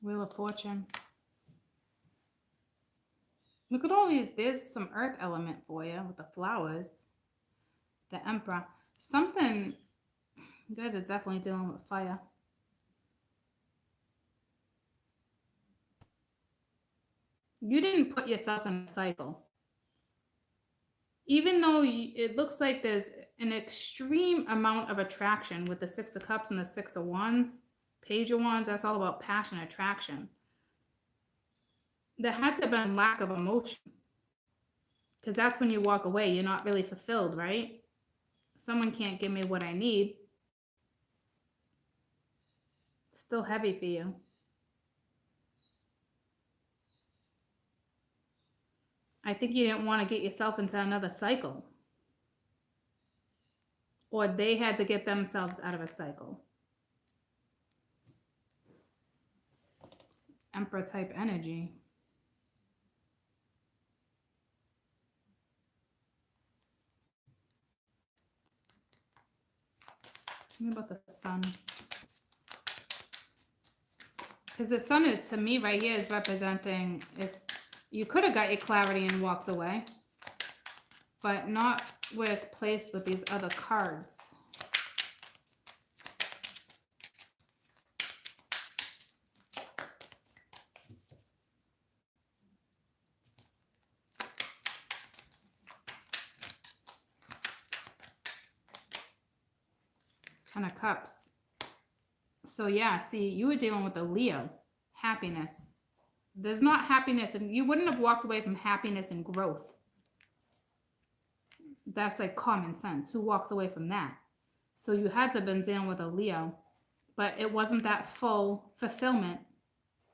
Wheel of Fortune. Look at all these. There's some earth element for you with the flowers. The Emperor. Something, you guys are definitely dealing with fire. You didn't put yourself in a cycle. Even though it looks like there's an extreme amount of attraction with the Six of Cups and the Six of Wands, Page of Wands, that's all about passion, attraction. There had to have been lack of emotion. Because that's when you walk away. You're not really fulfilled, right? Someone can't give me what I need. Still heavy for you. I think you didn't want to get yourself into another cycle. Or they had to get themselves out of a cycle. Emperor type energy. Tell me about the Sun. Because the Sun is, to me right here, is representing, you could have got your clarity and walked away, but not where it's placed with these other cards. Ten of Cups. So yeah, see, you were dealing with a Leo. Happiness. There's not happiness, and you wouldn't have walked away from happiness and growth. That's like common sense. Who walks away from that? So you had to have been dealing with a Leo, but it wasn't that full fulfillment.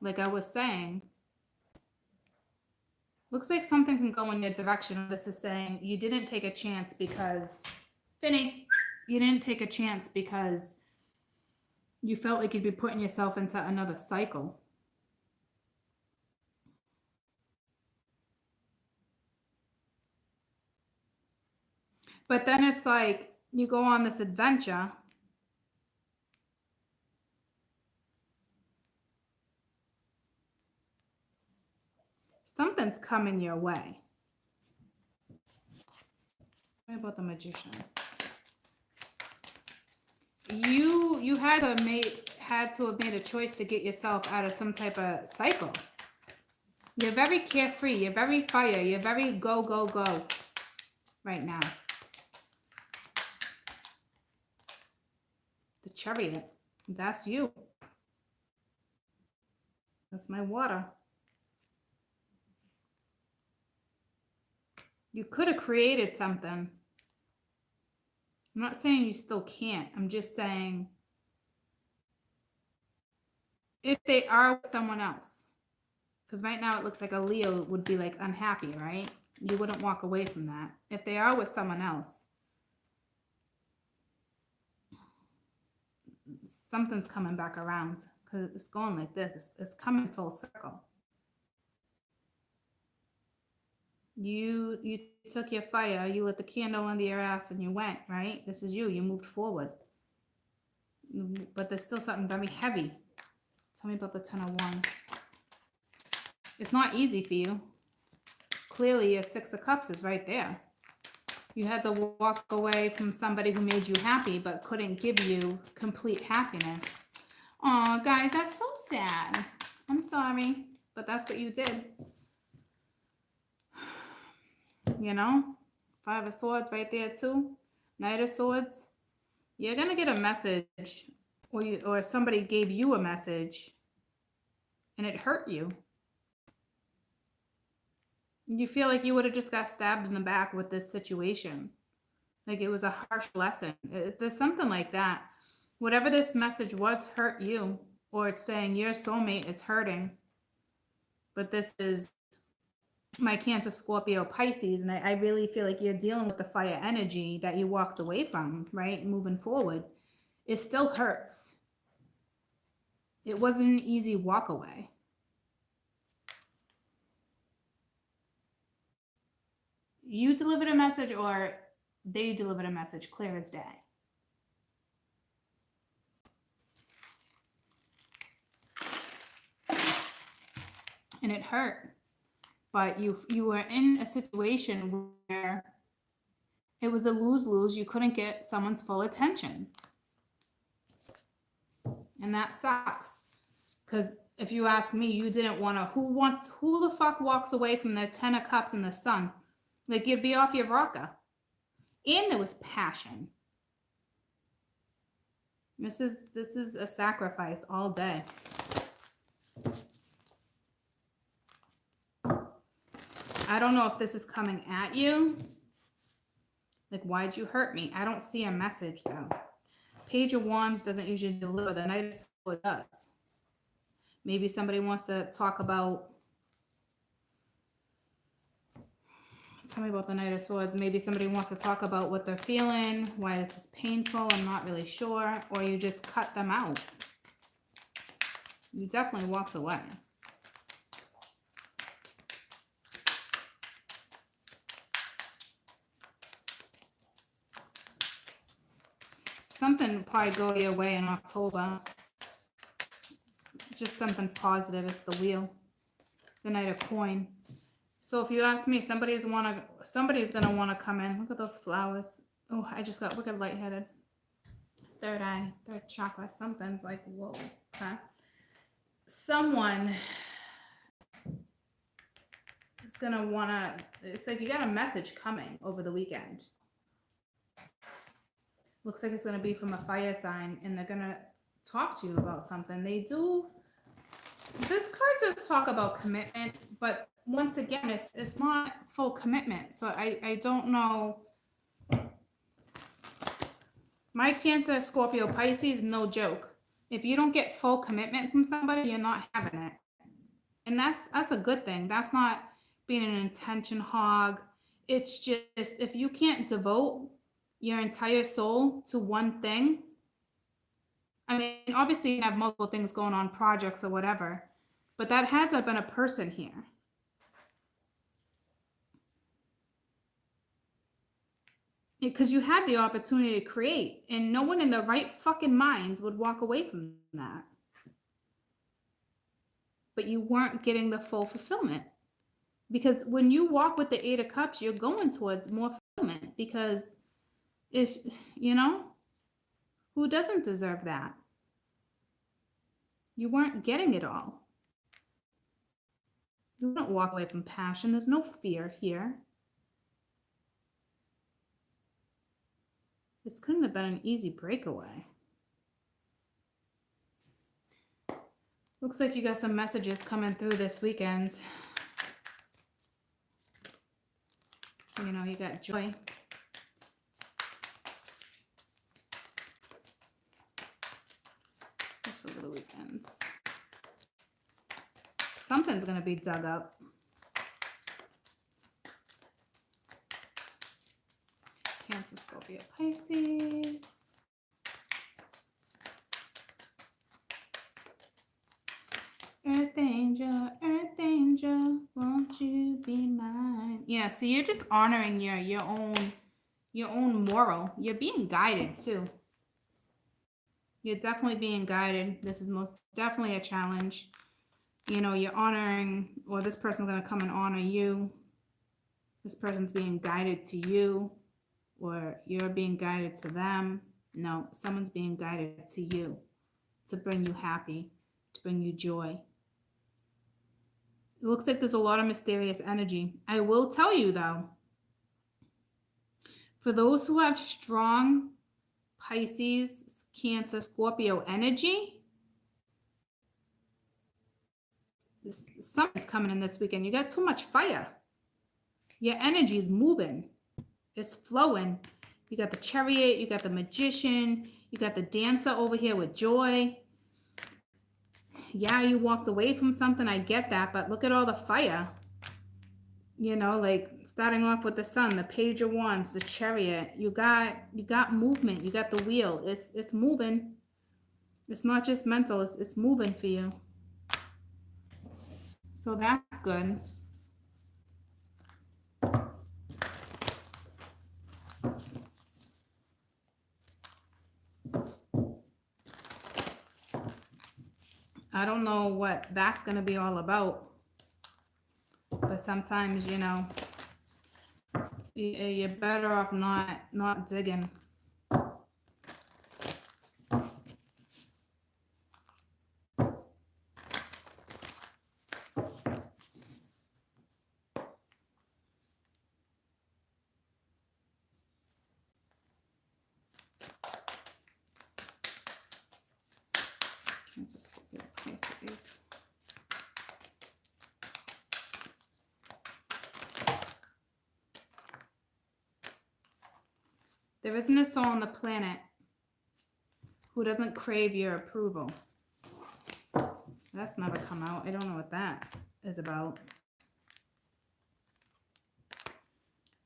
Like I was saying, looks like something can go in your direction. This is saying you didn't take a chance because, Finny, you didn't take a chance because you felt like you'd be putting yourself into another cycle. But then it's like you go on this adventure. Something's coming your way. me about the Magician. You had to have made a choice to get yourself out of some type of cycle. You're very carefree. You're very fire. You're very go, go, go right now. The Chariot. That's you. That's my water. You could have created something. I'm not saying you still can't. I'm just saying if they are with someone else. Because right now it looks like a Leo would be like unhappy, right? You wouldn't walk away from that. If they are with someone else, something's coming back around because it's going like this. It's coming full circle. You took your fire, you lit the candle under your ass and you went, right? This is you. You moved forward. But there's still something very heavy. Tell me about the Ten of Wands. It's not easy for you. Clearly, your Six of Cups is right there. You had to walk away from somebody who made you happy but couldn't give you complete happiness. Oh, guys, that's so sad. I'm sorry, but that's what you did. You know? Five of Swords right there too. Knight of Swords. You're going to get a message or somebody gave you a message and it hurt you. You feel like you would have just got stabbed in the back with this situation. Like it was a harsh lesson. There's something like that. Whatever this message was hurt you, or it's saying your soulmate is hurting. But this is my Cancer, Scorpio, Pisces, and I really feel like you're dealing with the fire energy that you walked away from, right? Moving forward. It still hurts. It wasn't an easy walk away. You delivered a message or they delivered a message, clear as day. And it hurt. But you were in a situation where it was a lose-lose. You couldn't get someone's full attention. And that sucks. Because if you ask me, you didn't want to. Who the fuck walks away from the Ten of Cups and the Sun? Like you'd be off your rocker. And there was passion. This is a sacrifice all day. I don't know if this is coming at you. Like, why'd you hurt me? I don't see a message though. Page of Wands doesn't usually deliver. The Knight of Swords does. Maybe somebody wants to talk about. Tell me about the Knight of Swords. Maybe somebody wants to talk about what they're feeling, why this is painful. I'm not really sure. Or you just cut them out. You definitely walked away. Something probably go your way in October. Just something positive. It's the Wheel. The Knight of Coin. So if you ask me, somebody's gonna want to come in. Look at those flowers. Oh, I just got wicked lightheaded. Third eye, third chakra. Something's like, whoa. Okay. Someone is gonna wanna. It's like you got a message coming over the weekend. Looks like it's gonna be from a fire sign, and they're gonna talk to you about something. They do. This card does talk about commitment, but once again, it's not full commitment. So I don't know. My Cancer, Scorpio, Pisces, no joke. If you don't get full commitment from somebody, you're not having it. And that's a good thing. That's not being an attention hog. It's just if you can't devote your entire soul to one thing. I mean, obviously you can have multiple things going on, projects or whatever, but that has been a person here. Because you had the opportunity to create, and no one in their right fucking mind would walk away from that. But you weren't getting the full fulfillment. Because when you walk with the Eight of Cups, you're going towards more because it's, you know, who doesn't deserve that? You weren't getting it all. You wouldn't walk away from passion. There's no fear here. This couldn't have been an easy breakaway. Looks like you got some messages coming through this weekend. You know, you got joy. This over the weekends. Something's going to be dug up. Cancer, Scorpio, Pisces. Earth angel, won't you be mine? Yeah, so you're just honoring your own moral. You're being guided too. You're definitely being guided. This is most definitely a challenge. You know, you're honoring, or this person's going to come and honor you. This person's being guided to you, or you're being guided to them. No, someone's being guided to you to bring you happy, to bring you joy. It looks like there's a lot of mysterious energy. I will tell you though, for those who have strong Pisces, Cancer, Scorpio energy, something's coming in this weekend. You got too much fire. Your energy is moving. It's flowing. You got the Chariot, you got the Magician, you got the Dancer over here with joy. Yeah, you walked away from something. I get that, but look at all the fire. You know, like starting off with the Sun, the Page of Wands, the Chariot. You got movement. You got the wheel. It's moving. It's not just mental. It's moving for you. So that's good. I don't know what that's going to be all about. But sometimes, you know, you're better off not digging. Cancer, Scorpio, Pisces. There isn't a soul on the planet who doesn't crave your approval. That's never come out. I don't know what that is about.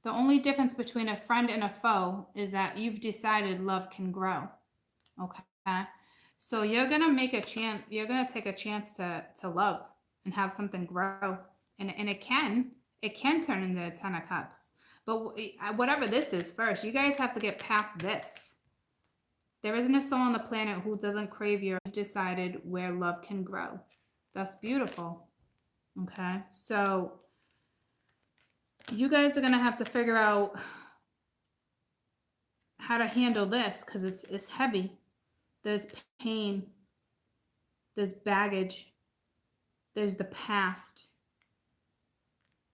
The only difference between a friend and a foe is that you've decided love can grow. Okay? So you're going to make a chance, you're going to take a chance to love and have something grow. And it can turn into a 10 of Cups. But whatever this is first, you guys have to get past this. There isn't a soul on the planet who doesn't crave your decided where love can grow. That's beautiful. Okay? So you guys are going to have to figure out how to handle this because it's heavy. There's pain. There's baggage. There's the past.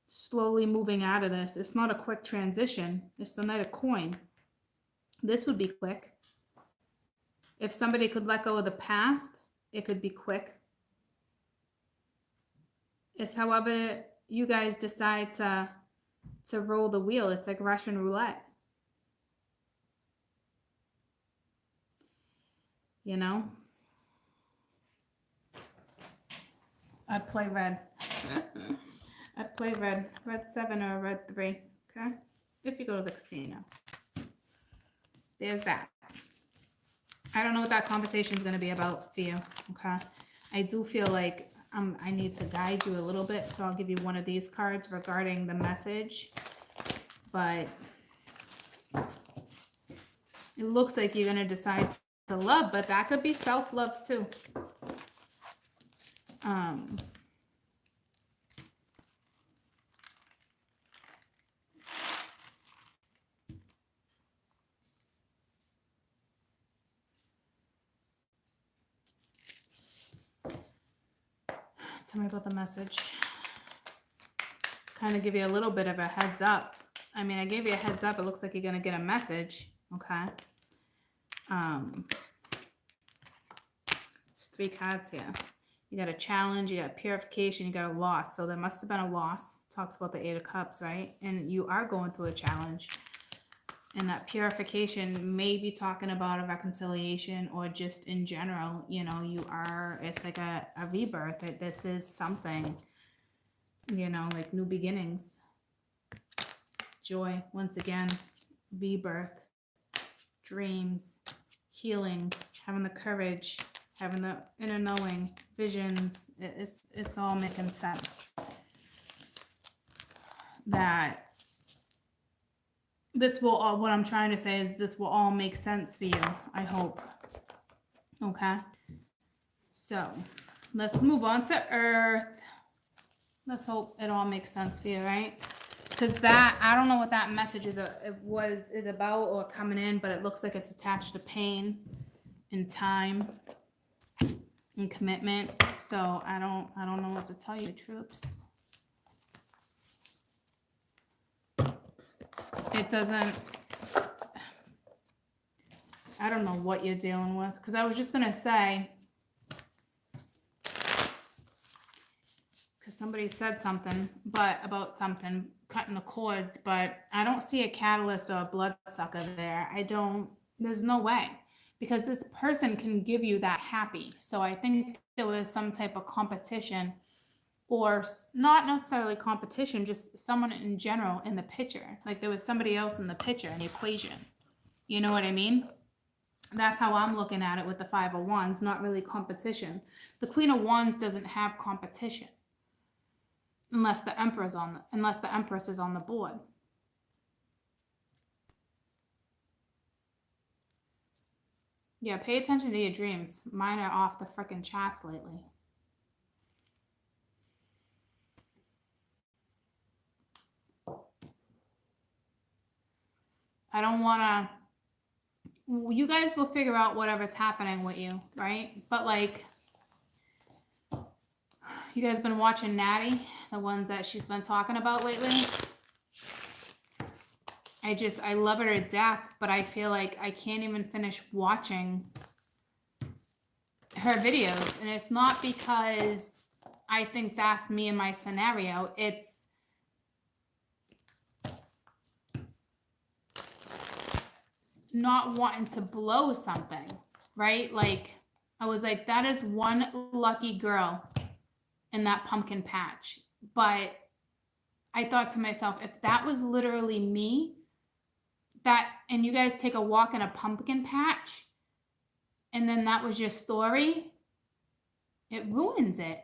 Slowly moving out of this. It's not a quick transition. It's the Knight of Coin. This would be quick. If somebody could let go of the past, it could be quick. It's however you guys decide to roll the wheel. It's like Russian roulette. You know? I'd play red. I'd play red. Red 7 or red 3. Okay? If you go to the casino. There's that. I don't know what that conversation is going to be about for you. Okay? I do feel like I need to guide you a little bit. So I'll give you one of these cards regarding the message. But it looks like you're going to decide to love. But that could be self-love too. Tell me about the message. Kind of give you a little bit of a heads up. I mean, I gave you a heads up. It looks like you're going to get a message. Okay. There's 3 cards here. You got a challenge, you got purification, you got a loss. So there must have been a loss. Talks about the 8 of Cups, right? And you are going through a challenge. And that purification may be talking about a reconciliation or just in general, you know, you are, it's like a rebirth. That this is something, you know, like new beginnings. Joy, once again, rebirth, dreams, healing, having the courage, having the inner knowing, visions. It's all making sense. That this will all, what I'm trying to say is this will all make sense for you, I hope. Okay. So let's move on to Earth. Let's hope it all makes sense for you, right? Because that, I don't know what that message is about or coming in, but it looks like it's attached to pain and time and commitment. So I don't know what to tell you, troops. It doesn't, I don't know what you're dealing with, because I was just going to say, because somebody said something, but about something, cutting the cords, but I don't see a catalyst or a bloodsucker there. There's no way, because this person can give you that happy. So I think there was some type of competition, or not necessarily competition, just someone in general in the picture. Like there was somebody else in the picture in the equation. You know what I mean? That's how I'm looking at it with the 5 of Wands, not really competition. The Queen of Wands doesn't have competition unless the Empress is on the board. Yeah, pay attention to your dreams. Mine are off the frickin' charts lately. I don't want to, you guys will figure out whatever's happening with you, right? But like, you guys been watching Natty, the ones that she's been talking about lately? I love her to death, but I feel like I can't even finish watching her videos. And it's not because I think that's me in my scenario. It's not wanting to blow something, right? Like, I was like, that is one lucky girl in that pumpkin patch. But I thought to myself, if that was literally me, and you guys take a walk in a pumpkin patch, and then that was your story, it ruins it.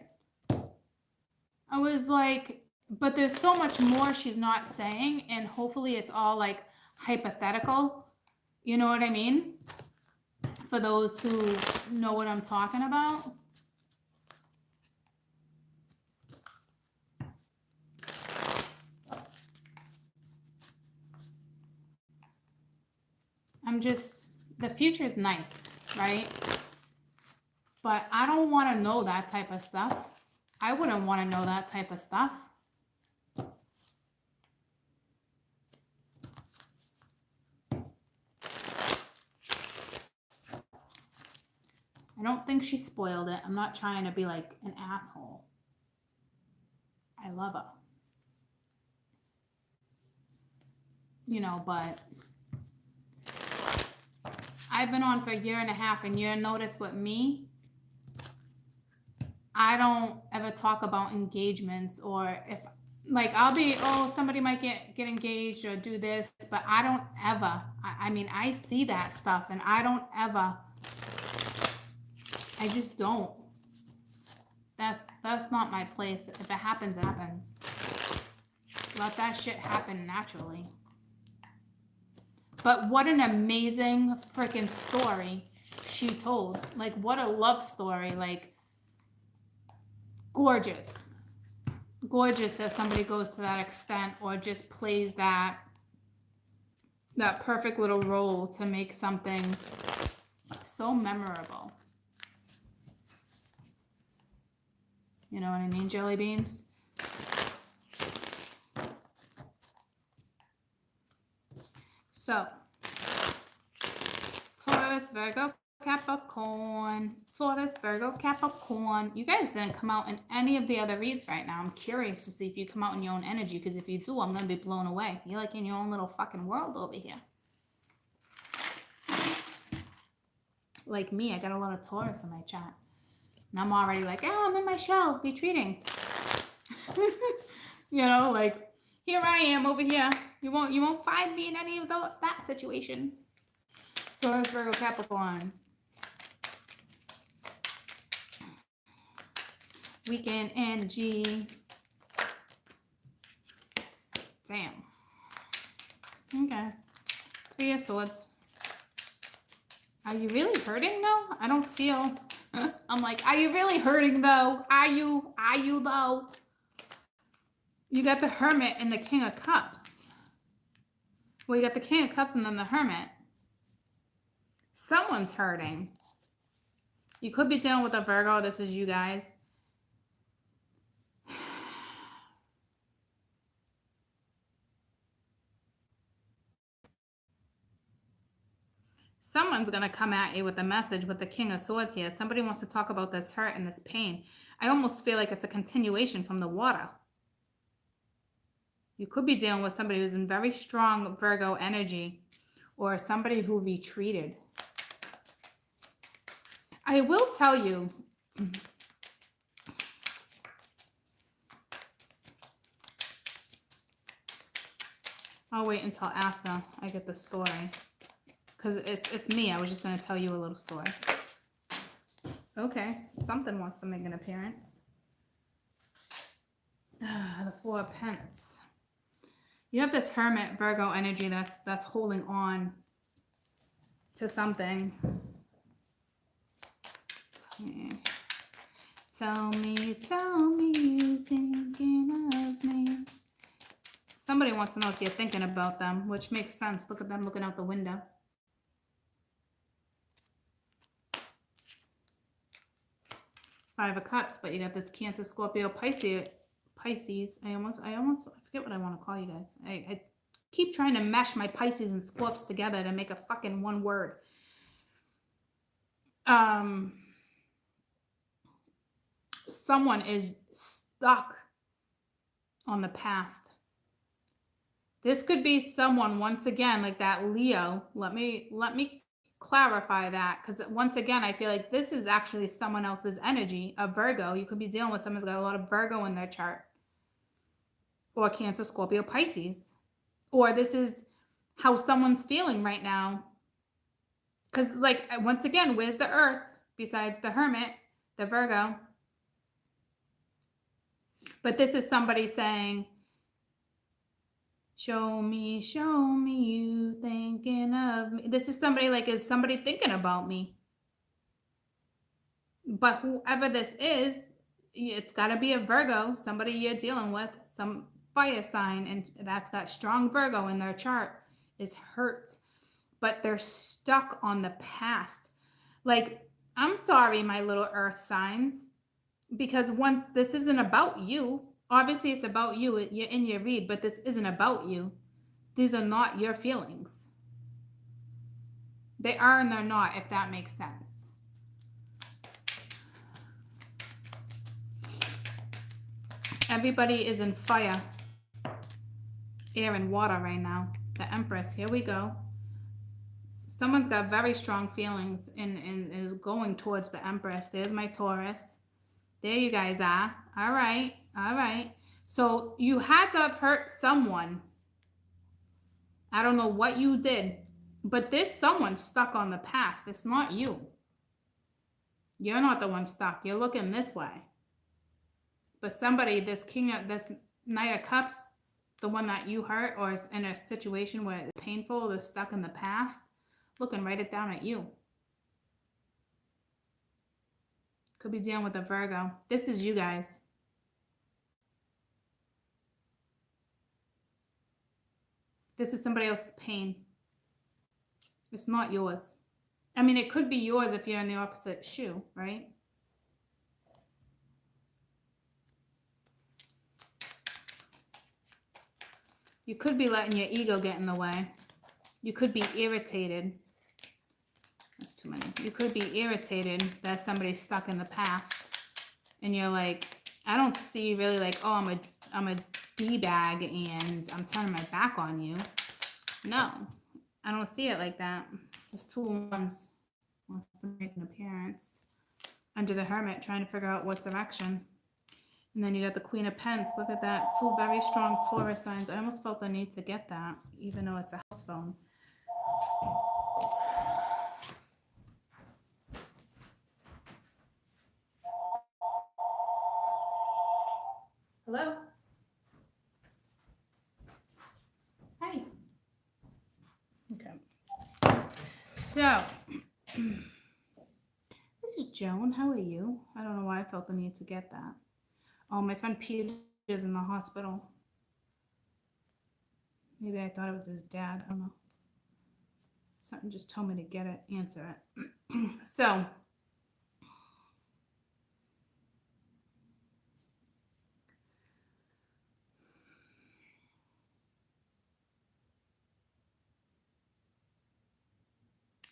I was like, but there's so much more she's not saying, and hopefully it's all like hypothetical. You know what I mean? For those who know what I'm talking about. The future is nice, right? But I don't want to know that type of stuff. I wouldn't want to know that type of stuff. I don't think she spoiled it. I'm not trying to be like an asshole. I love her. You know, but I've been on for a year and a half, and you'll notice with me, I don't ever talk about engagements, or if like I'll be, oh, somebody might get engaged or do this, but I don't ever, I mean, I see that stuff and I don't ever, I just don't. That's not my place. If it happens, it happens. Let that shit happen naturally. But what an amazing freaking story she told. Like, what a love story. Like, gorgeous. Gorgeous that somebody goes to that extent or just plays that perfect little role to make something so memorable. You know what I mean? Jelly beans. So, Taurus, Virgo, Capricorn. Taurus, Virgo, Capricorn. You guys didn't come out in any of the other reads right now. I'm curious to see if you come out in your own energy, because if you do, I'm going to be blown away. You're like in your own little fucking world over here. Like me, I got a lot of Taurus in my chat. And I'm already like, oh, I'm in my shell, retreating. You know, like, here I am over here. You won't find me in any of that situation. Taurus, Virgo, Capricorn. WkEnd Energy. Damn. Okay. Three of Swords. Are you really hurting though? I don't feel. I'm like, are you really hurting though? Are you though? You got the Hermit and the King of Cups. Well, you got the King of Cups and then the Hermit. Someone's hurting. You could be dealing with a Virgo. This is you guys. Someone's going to come at you with a message with the King of Swords here. Somebody wants to talk about this hurt and this pain. I almost feel like it's a continuation from the water. You could be dealing with somebody who's in very strong Virgo energy, or somebody who retreated. I will tell you, I'll wait until after I get the story, because it's me. I was just going to tell you a little story. Okay, something wants to make an appearance. The Four of Pentacles. You have this Hermit Virgo energy that's holding on to something. Tell me you thinking of me. Somebody wants to know if you're thinking about them, which makes sense. Look at them looking out the window. Five of Cups, but you got this Cancer, Scorpio, Pisces. I forget what I want to call you guys. I keep trying to mesh my Pisces and Scorps together to make a fucking one word. Someone is stuck on the past. This could be someone, once again, like that Leo. Let me clarify that, because once again, I feel like this is actually someone else's energy, a Virgo. You could be dealing with someone who's got a lot of Virgo in their chart, or Cancer, Scorpio, Pisces, or this is how someone's feeling right now. Because, like, once again, where's the Earth besides the Hermit, the Virgo? But this is somebody saying, show me you thinking of me. This is somebody like, is somebody thinking about me? But whoever this is, it's got to be a Virgo, somebody you're dealing with, some fire sign, and that's got strong Virgo in their chart, is hurt. But they're stuck on the past. Like, I'm sorry, my little earth signs, because once this isn't about you, obviously it's about you, you're in your read, but this isn't about you. These are not your feelings. They are and they're not, if that makes sense. Everybody is in fire, air, and water right now. The Empress, here we go. Someone's got very strong feelings and is going towards the Empress. There's my Taurus. There you guys are. All right. All right. So you had to have hurt someone. I don't know what you did, but there's someone stuck on the past. It's not you. You're not the one stuck. You're looking this way. But somebody, this Knight of Cups, the one that you hurt, or is in a situation where it's painful, they're stuck in the past, looking right down at you. Could be dealing with a Virgo. This is you guys. This is somebody else's pain. It's not yours. I mean, it could be yours if you're in the opposite shoe, right? You could be letting your ego get in the way. You could be irritated. That's too many. You could be irritated that somebody's stuck in the past. And you're like, I don't see really like, oh, I'm a D-bag and I'm turning my back on you. No, I don't see it like that. There's 2 Wands wants to make an appearance under the Hermit, trying to figure out what direction. And then you got the Queen of Pence. Look at that. 2 very strong Taurus signs. I almost felt the need to get that, even though it's a house phone. Hello? Hi. Okay. So, this is Joan. How are you? I don't know why I felt the need to get that. Oh, my friend Peter is in the hospital. Maybe I thought it was his dad. I don't know. Something just told me to get it, answer it. So,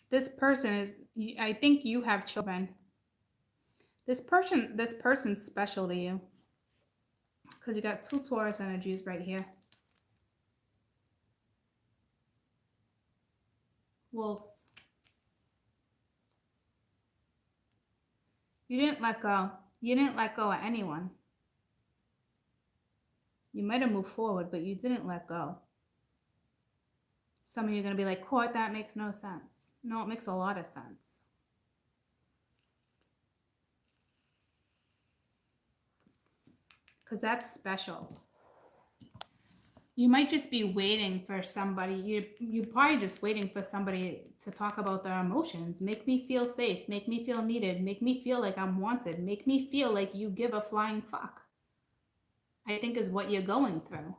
this person is, I think you have children. This person's special to you. Because you got 2 Taurus energies right here. Wolves. You didn't let go. You didn't let go of anyone. You might have moved forward, but you didn't let go. Some of you are going to be like, Court, that makes no sense. No, it makes a lot of sense. Because that's special. You might just be waiting for somebody. You're probably just waiting for somebody to talk about their emotions. Make me feel safe. Make me feel needed. Make me feel like I'm wanted. Make me feel like you give a flying fuck. I think is what you're going through.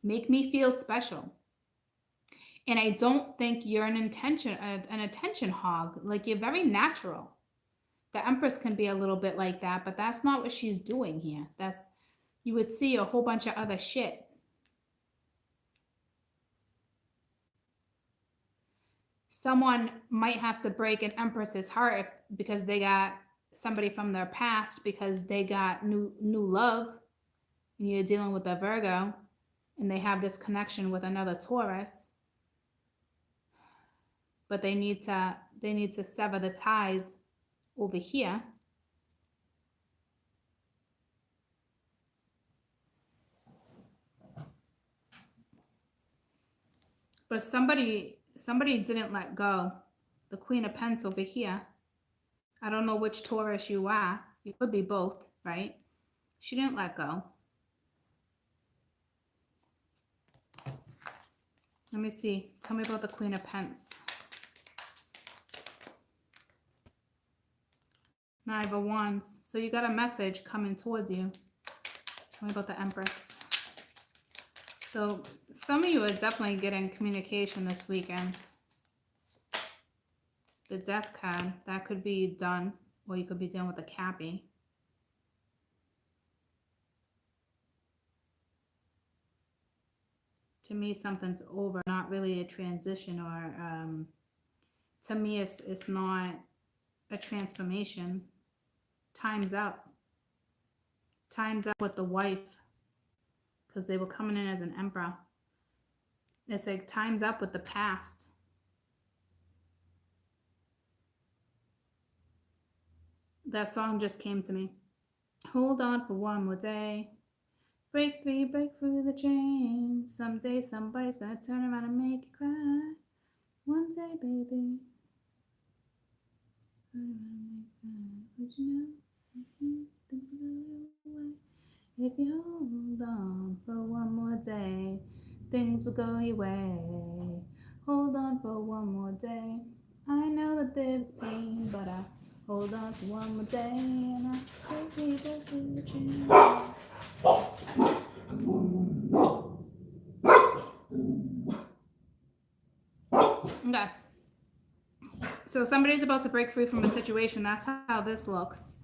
Make me feel special. And I don't think you're an attention hog. Like, you're very natural. The Empress can be a little bit like that, but that's not what she's doing here. You would see a whole bunch of other shit. Someone might have to break an Empress's heart because they got somebody from their past, because they got new love, and you're dealing with a Virgo, and they have this connection with another Taurus, but they need to sever the ties over here. But somebody didn't let go. The Queen of Pentacles over here. I don't know which Taurus you are. You could be both, right? She didn't let go. Let me see. Tell me about the Queen of Pentacles. 9 of Wands. So you got a message coming towards you. Tell me about the Empress. So some of you are definitely getting communication this weekend. The Death card, that could be done, or you could be dealing with the Cappy. To me, something's over, not really a transition, or to me, it's not a transformation. Time's up. Time's up with the wife, because they were coming in as an emperor. It's like time's up with the past. That song just came to me. Hold on for one more day. Break through the chain. Someday somebody's gonna turn around and make you cry. One day, baby. Would you know? If you hold on for one more day, things will go your way. Hold on for one more day. I know that there's pain, but I hold on for one more day, and I break through the chain. Okay. So somebody's about to break free from a situation. That's how this looks.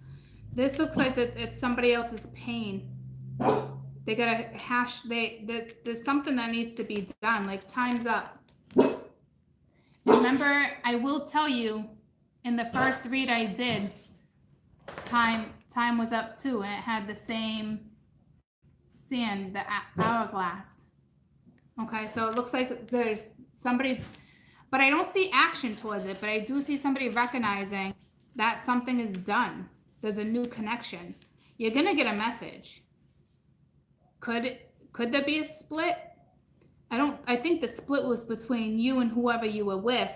This looks like that it's somebody else's pain They gotta hash, there's something that needs to be done, like time's up. Remember, I will tell you, in the first read I did, time was up too, and it had the same sand, the hourglass. Okay, so it looks like there's somebody's, but I don't see action towards it, but I do see somebody recognizing that something is done. There's a new connection. You're gonna get a message. Could there be a split? I think the split was between you and whoever you were with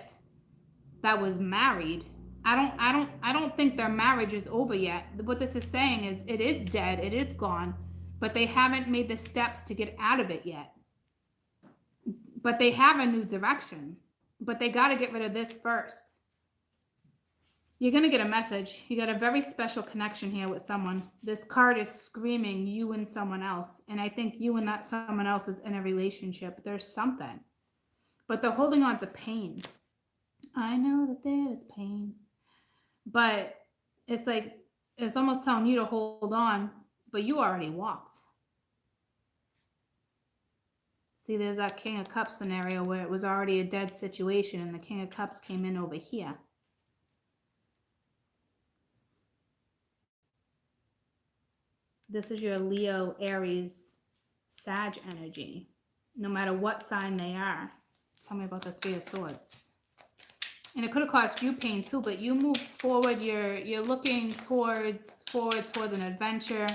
that was married. I don't think their marriage is over yet. What this is saying is it is dead, it is gone, but they haven't made the steps to get out of it yet. But they have a new direction. But they got to get rid of this first. You're going to get a message. You got a very special connection here with someone. This card is screaming you and someone else. And I think you and that someone else is in a relationship. There's something. But they're holding on to pain. I know that there's pain. But it's like, it's almost telling you to hold on, but you already walked. See, there's that King of Cups scenario where it was already a dead situation and the King of Cups came in over here. This is your Leo, Aries, Sag energy. No matter what sign they are. Tell me about the Three of Swords. And it could have caused you pain too, but you moved forward. You're looking forward towards an adventure.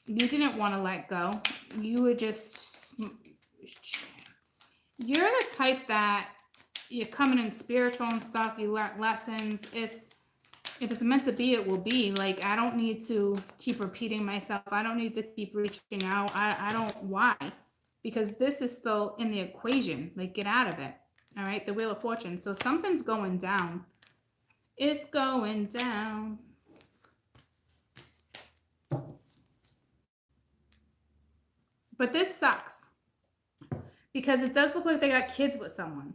You didn't want to let go. You were just... You're the type that you're coming in spiritual and stuff. You learn lessons. If it's meant to be, it will be. Like, I don't need to keep repeating myself. I don't need to keep reaching out. I don't. Why? Because this is still in the equation. Like, get out of it. All right? The Wheel of Fortune. So something's going down. It's going down. But this sucks. Because it does look like they got kids with someone.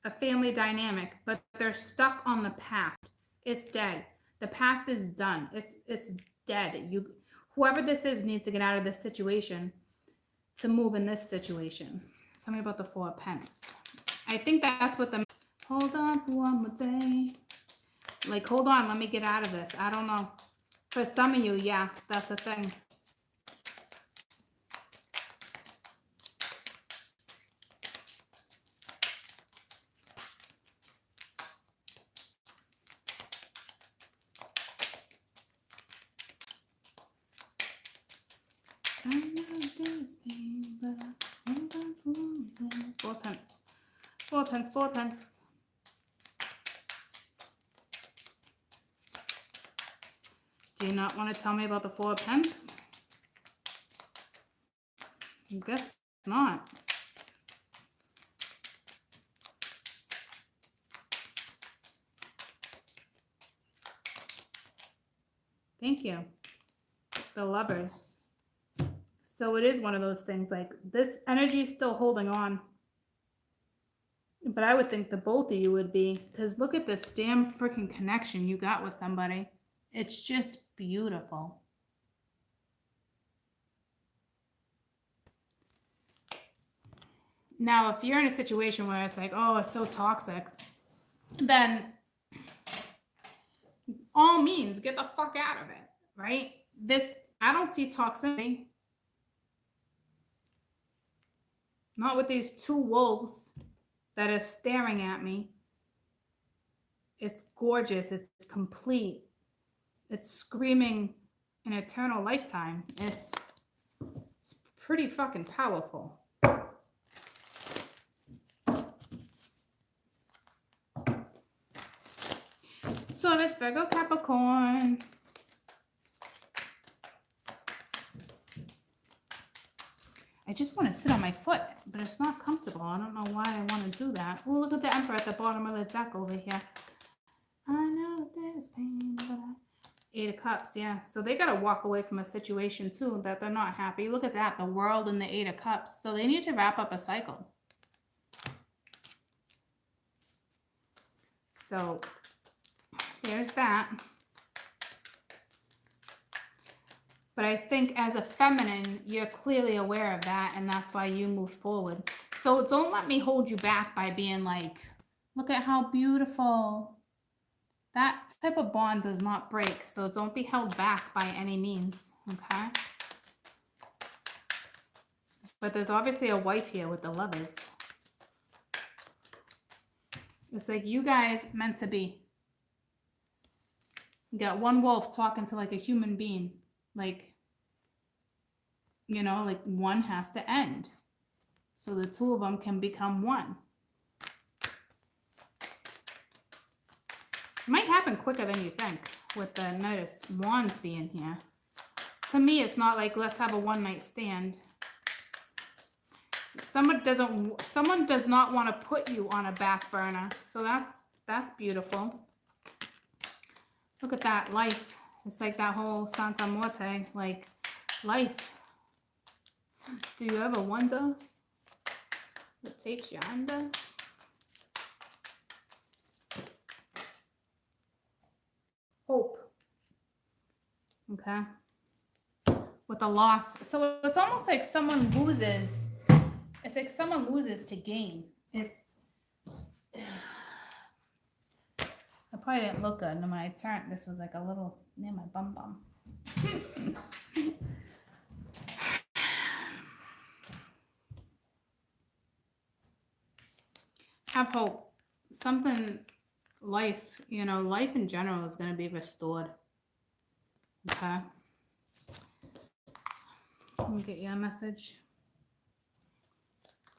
A family dynamic. But they're stuck on the past. It's dead. The past is done. It's dead. Whoever this is needs to get out of this situation to move in this situation. Tell me about the Four of Pence. I think that's what the... Hold on for one more day. Like, hold on. Let me get out of this. I don't know. For some of you, yeah, that's the thing. I know there's pain, but I hold on for one more day. 4 pence. 4 pence, 4 pence. Do you not want to tell me about the 4 pence? I guess not. Thank you. The Lovers. So it is one of those things, like, this energy is still holding on. But I would think the both of you would be, because look at this damn freaking connection you got with somebody. It's just beautiful. Now, if you're in a situation where it's like, oh, it's so toxic, then all means get the fuck out of it, right? I don't see toxicity. Not with these two wolves that are staring at me. It's gorgeous. It's complete. It's screaming an eternal lifetime. It's pretty fucking powerful. So it's Virgo, Capricorn. I just want to sit on my foot, but it's not comfortable. I don't know why I want to do that. Oh, look at the Emperor at the bottom of the deck over here. I know there's pain, but Eight of Cups, yeah. So they got to walk away from a situation, too, that they're not happy. Look at that, the World and the Eight of Cups. So they need to wrap up a cycle. So there's that. But I think as a feminine, you're clearly aware of that, and that's why you move forward. So don't let me hold you back by being like, look at how beautiful. That type of bond does not break, so don't be held back by any means, okay? But there's obviously a wife here with the Lovers. It's like you guys meant to be. You got one wolf talking to like a human being. Like, you know, like one has to end. So the two of them can become one. It might happen quicker than you think with the Knight of Wands being here. To me, it's not like let's have a one-night stand. Someone does not want to put you on a back burner. So that's beautiful. Look at that, life. It's like that whole Santa Muerte, like life. Do you ever wonder what takes you under? Hope. Okay. With a loss. So it's almost like someone loses. It's like someone loses to gain. I probably didn't look good. And when I turned, this was like a little near my bum bum. Have hope. Something, life, you know, life in general is going to be restored. Okay. Let me get you a message.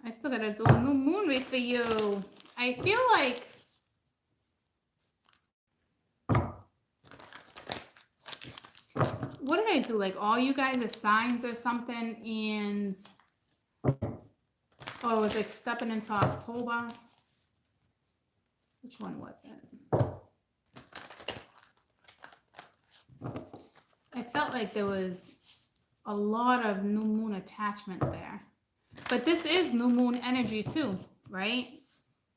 I still got to do a new moon read for you. I feel like what did I do? Like all you guys are signs or something, and oh, it was like stepping into October. Which one was it? I felt like there was a lot of new moon attachment there. But this is new moon energy too, right?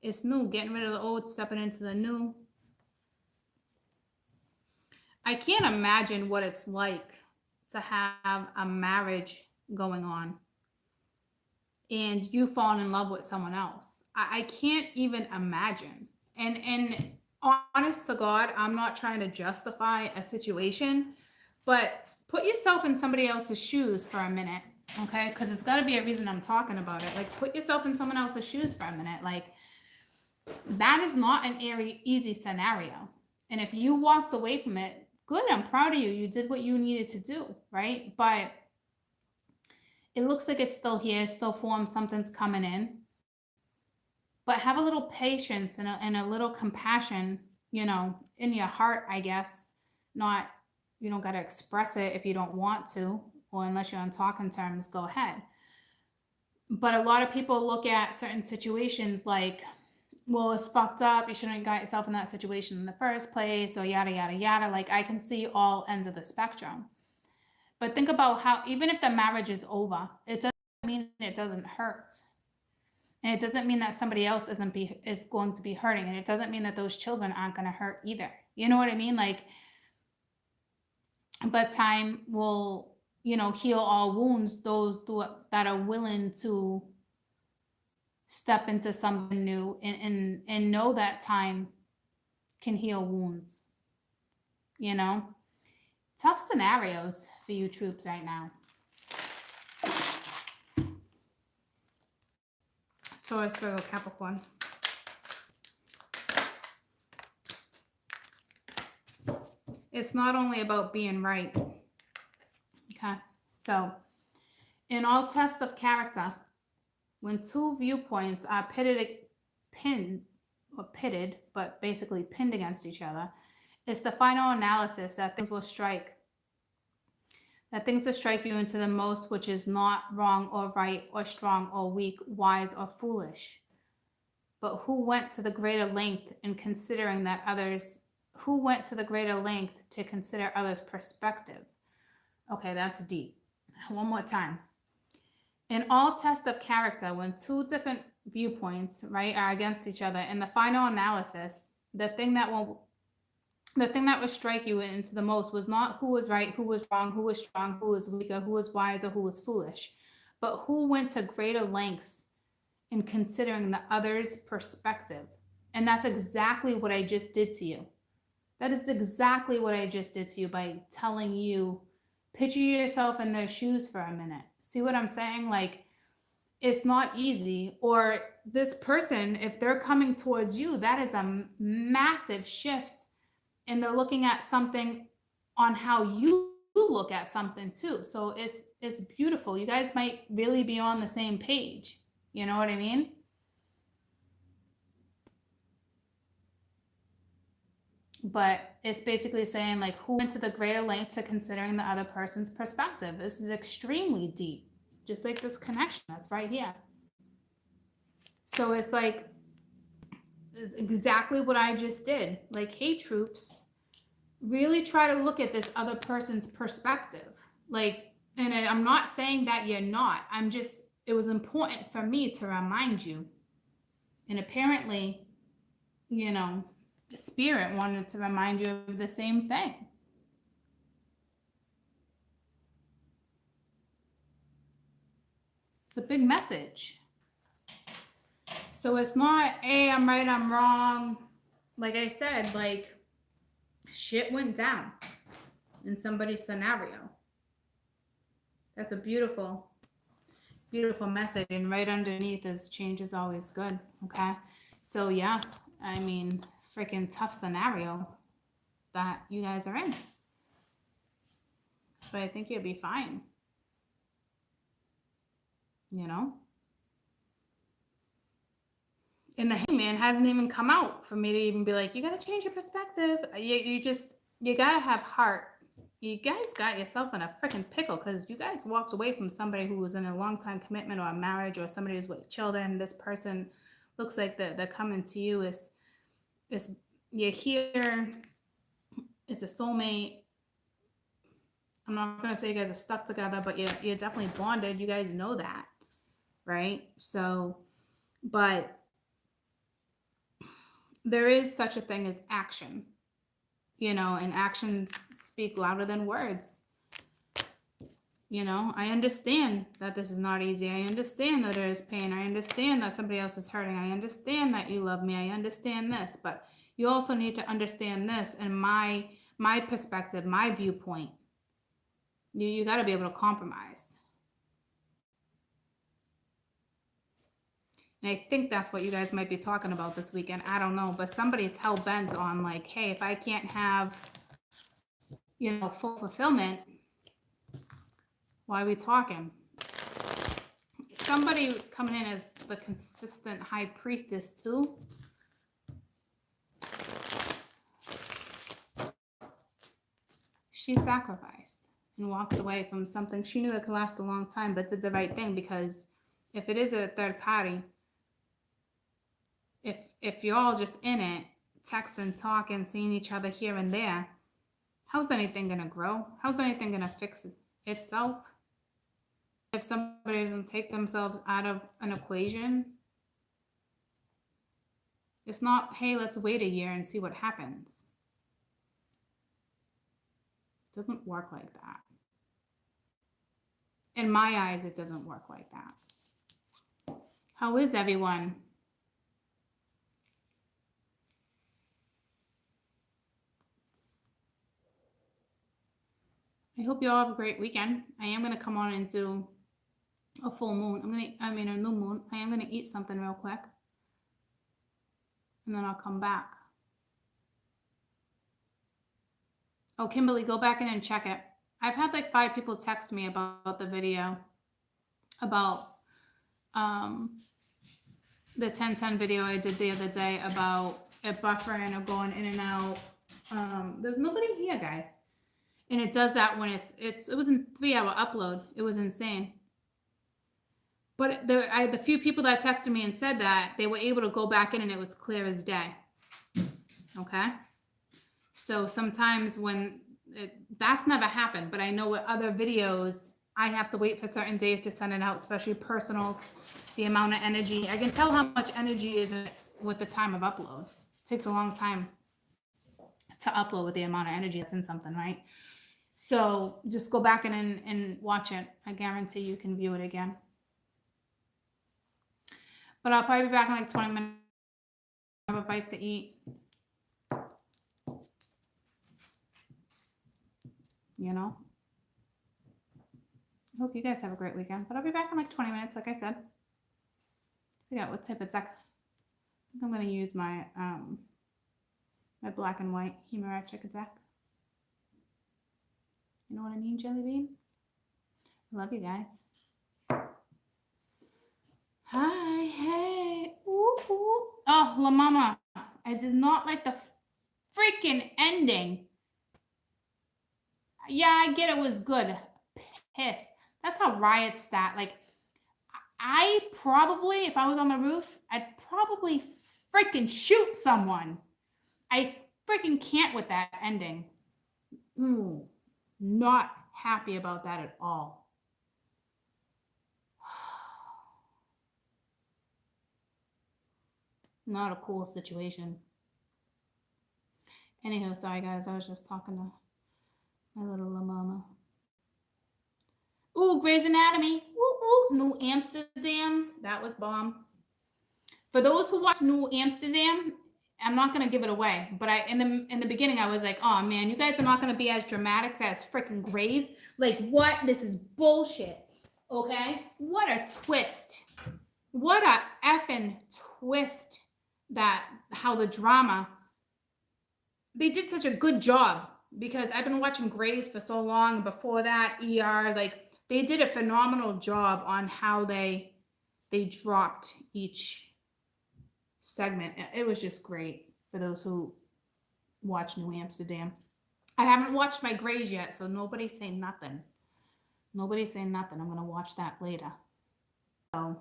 It's new, getting rid of the old, stepping into the new. I can't imagine what it's like to have a marriage going on and you falling in love with someone else. I can't even imagine. And honest to God, I'm not trying to justify a situation, but put yourself in somebody else's shoes for a minute, okay? Because it's got to be a reason I'm talking about it. Like, put yourself in someone else's shoes for a minute. Like, that is not an easy scenario. And if you walked away from it, good, I'm proud of you. You did what you needed to do, right? But it looks like it's still here, still formed, something's coming in. But have a little patience and a little compassion, you know, in your heart, I guess. Not, you don't got to express it if you don't want to, or unless you're on talking terms, go ahead. But a lot of people look at certain situations like, well, it's fucked up. You shouldn't have got yourself in that situation in the first place, or yada, yada, yada. Like, I can see all ends of the spectrum. But think about how, even if the marriage is over, it doesn't mean it doesn't hurt. And it doesn't mean that somebody else is going to be hurting. And it doesn't mean that those children aren't going to hurt either. You know what I mean? Like, but time will, you know, heal all wounds, those that are willing to step into something new and know that time can heal wounds. You know? Tough scenarios for you troops right now. Taurus, Virgo, Capricorn. It's not only about being right. Okay. So, in all tests of character, when two viewpoints are pinned, but basically pinned against each other, it's the final analysis that things will strike. That things will strike you into the most, which is not wrong or right or strong or weak, wise or foolish. But who went to the greater length in considering that others, who went to the greater length to consider others' perspective? Okay, that's deep. One more time. In all tests of character, when two different viewpoints, right, are against each other, in the final analysis, the thing that will the thing that would strike you into the most was not who was right, who was wrong, who was strong, who was weaker, who was wise, or who was foolish, but who went to greater lengths in considering the other's perspective. And that's exactly what I just did to you. That is exactly what I just did to you by telling you, picture yourself in their shoes for a minute. See what I'm saying? Like, it's not easy. Or this person, if they're coming towards you, that is a massive shift. And they're looking at something on how you look at something too. So it's beautiful. You guys might really be on the same page. You know what I mean? But it's basically saying, like, who went to the greater length to considering the other person's perspective. This is extremely deep, just like this connection that's right here. So it's like, it's exactly what I just did. Like, hey, troops, really try to look at this other person's perspective. Like, and I'm not saying that you're not. I'm just, it was important for me to remind you. And apparently, you know, Spirit wanted to remind you of the same thing. It's a big message. So it's not, hey, I'm right, I'm wrong. Like I said, like, shit went down in somebody's scenario. That's a beautiful, beautiful message. And right underneath is change is always good. Okay. So yeah, I mean, freaking tough scenario that you guys are in. But I think you'll be fine. You know? And the hangman hasn't even come out for me to even be like, you got to change your perspective. You got to have heart. You guys got yourself in a freaking pickle because you guys walked away from somebody who was in a long-time commitment or a marriage, or somebody who's with children. This person looks like they're coming to you is you're here. It's a soulmate. I'm not going to say you guys are stuck together, but you're definitely bonded. You guys know that, right? So, but there is such a thing as action, you know, and actions speak louder than words. You know, I understand that this is not easy. I understand that there is pain. I understand that somebody else is hurting. I understand that you love me. I understand this, but you also need to understand this and my perspective, my viewpoint. You got to be able to compromise. And I think that's what you guys might be talking about this weekend. I don't know, but somebody's hell bent on, like, hey, if I can't have, you know, full fulfillment, why are we talking? Somebody coming in as the consistent high priestess too. She sacrificed and walked away from something she knew that could last a long time, but did the right thing, because if it is a third party, if you're all just in it, texting, talking, seeing each other here and there, how's anything going to grow? How's anything going to fix itself? If somebody doesn't take themselves out of an equation, it's not, hey, let's wait a year and see what happens. It doesn't work like that. In my eyes, it doesn't work like that. How is everyone? I hope you all have a great weekend. I am going to come on and do a full moon. A new moon. I am going to eat something real quick. And then I'll come back. Oh, Kimberly, go back in and check it. I've had like 5 people text me about the video, about the 1010 video I did the other day about it buffering or going in and out. There's nobody here, guys. And it does that when it was in 3-hour upload. It was insane. But the few people that texted me and said that, they were able to go back in and it was clear as day. Okay? So sometimes when that's never happened, but I know with other videos, I have to wait for certain days to send it out, especially personals, the amount of energy. I can tell how much energy is with the time of upload. It takes a long time to upload with the amount of energy that's in something, right? So just go back and watch it. I guarantee you can view it again. But I'll probably be back in like 20 minutes. I have a bite to eat. You know? I hope you guys have a great weekend. But I'll be back in like 20 minutes, like I said. I forgot what type of deck. I think I'm going to use my my black and white hemorrhagic deck. You know what I mean, Jelly Bean? I love you guys. Hi, hey. Ooh, ooh. Oh, La Mama. I did not like the freaking ending. Yeah, I get it was good. Pissed. That's how riots start. Like, I probably, if I was on the roof, I'd probably freaking shoot someone. I freaking can't with that ending. Not happy about that at all. Not a cool situation. Anywho, sorry guys, I was just talking to my little La Mama. Ooh, Grey's Anatomy. Ooh, ooh. New Amsterdam. That was bomb. For those who watch New Amsterdam, I'm not gonna give it away, but in the beginning I was like, oh man, you guys are not gonna be as dramatic as freaking Grey's. Like what? This is bullshit. Okay? What a twist. What a effing twist that how the drama. They did such a good job because I've been watching Grey's for so long. Before that, ER, like they did a phenomenal job on how they dropped each segment. It was just great for those who watch New Amsterdam. I haven't watched my Grey's yet, so nobody say nothing. Nobody say nothing. I'm gonna watch that later. So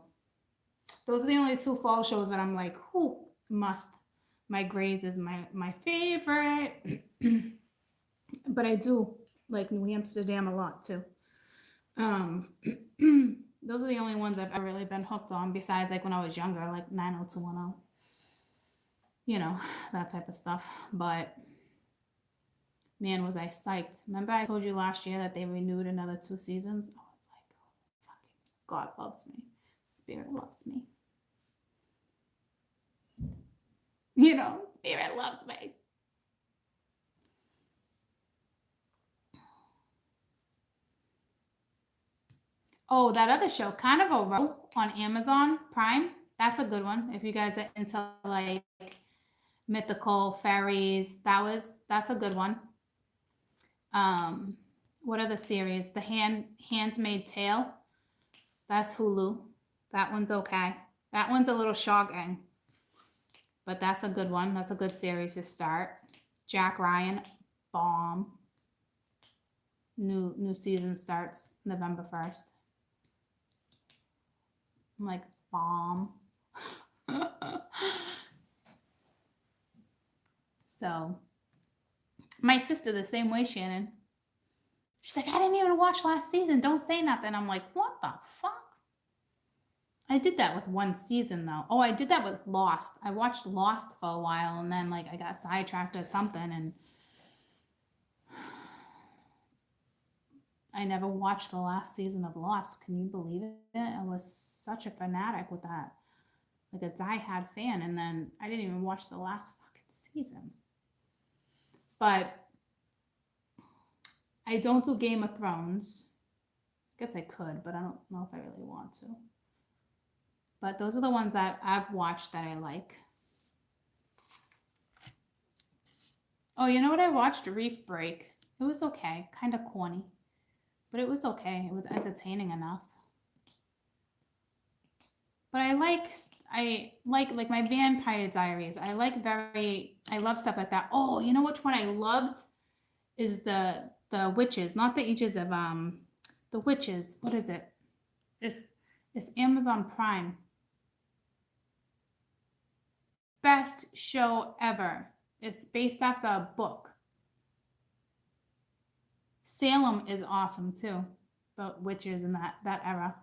those are the only two fall shows that I'm like, whoo, must. My Grey's is my favorite. But I do like New Amsterdam a lot too. Those are the only ones I've ever really been hooked on besides like when I was younger, like 90210. You know, that type of stuff. But man, was I psyched. Remember I told you last year that they renewed another 2 seasons? I was like, oh, fucking God loves me. Spirit loves me. You know, Spirit loves me. Oh, that other show, Carnival Row on Amazon Prime. That's a good one. If you guys are into like mythical fairies, that's a good one. What other series? The Handmaid's Tale. That's Hulu. That one's okay. That one's a little shocking, but that's a good one. That's a good series to start. Jack Ryan, bomb. New season starts November 1st. I'm like, bomb. So, my sister the same way, Shannon. She's like, I didn't even watch last season. Don't say nothing. I'm like, what the fuck? I did that with one season though. Oh, I did that with Lost. I watched Lost for a while and then like I got sidetracked or something and I never watched the last season of Lost. Can you believe it? I was such a fanatic with that. Like a die-hard fan, and then I didn't even watch the last fucking season. But I don't do Game of Thrones. I guess I could, but I don't know if I really want to. But those are the ones that I've watched that I like. Oh, you know what I watched? Reef Break. It was okay. Kind of corny. But it was okay. It was entertaining enough. But I like my Vampire Diaries. I love stuff like that. Oh, you know which one I loved is the Witches, not the Ages of the Witches. What is it? It's Amazon Prime. Best show ever. It's based after a book. Salem is awesome too, about witches in that era.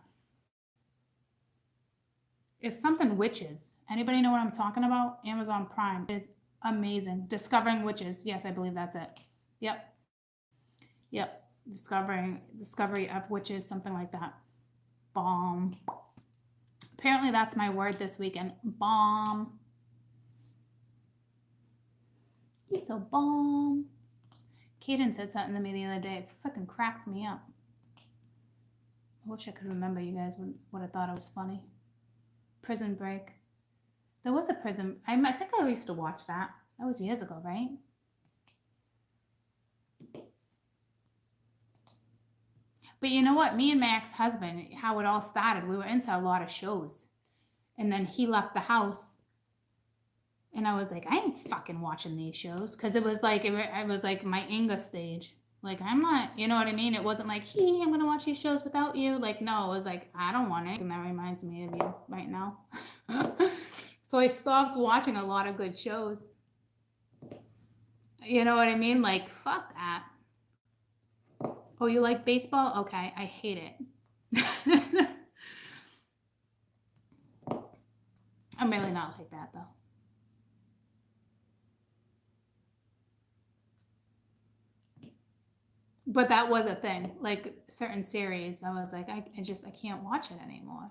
It's something witches. Anybody know what I'm talking about? Amazon Prime. It's amazing. Discovering Witches. Yes, I believe that's it. Yep. Yep. Discovery of Witches, something like that. Bomb. Apparently that's my word this weekend. Bomb. You're so bomb. Kaden said something to me the other day. It fucking cracked me up. I wish I could remember. You guys would have thought it was funny. Prison Break. There was a prison. I think I used to watch that. That was years ago, right? But you know what? Me and my ex-husband, how it all started, we were into a lot of shows. And then he left the house. And I was like, I ain't fucking watching these shows. Because it was like, it was like my anger stage. Like, I'm not, you know what I mean? It wasn't like, hey, I'm going to watch these shows without you. Like, no, it was like, I don't want it. And that reminds me of you right now. So I stopped watching a lot of good shows. You know what I mean? Like, fuck that. Oh, you like baseball? Okay, I hate it. I'm really not like that, though. But that was a thing. Like certain series, I was like, I can't watch it anymore.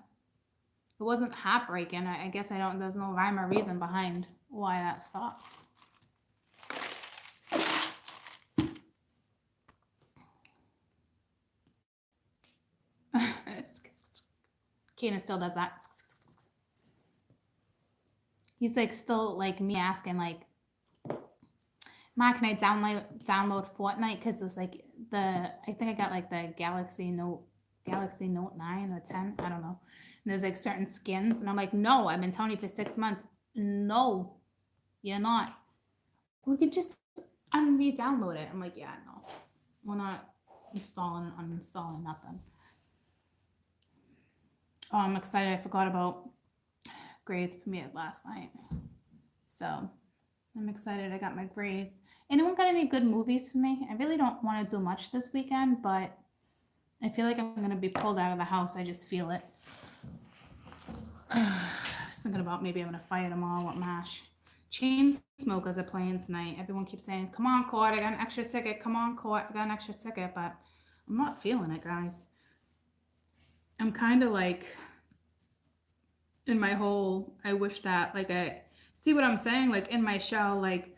It wasn't heartbreaking. I guess there's no rhyme or reason behind why that stopped. Keenan still does that. He's like still like me asking like, Ma, can I download Fortnite? Because it's like I think I got like the Galaxy Note 9 or 10. I don't know. And there's like certain skins. And I'm like, no, I've been telling you for 6 months. No, you're not. We could just re-download it. I'm like, yeah, no. We're not uninstalling nothing. Oh, I'm excited. I forgot about Grey's premiered last night. So I'm excited. I got my Grays. Anyone got any good movies for me? I really don't want to do much this weekend, but I feel like I'm going to be pulled out of the house. I just feel it. I was thinking about maybe I'm going to fire tomorrow at MASH. Chainsmokers are playing tonight. Everyone keeps saying, come on, Court, I got an extra ticket. Come on, Court, I got an extra ticket. But I'm not feeling it, guys. I'm kind of like in my whole, I wish that, like, I see what I'm saying? Like in my shell, like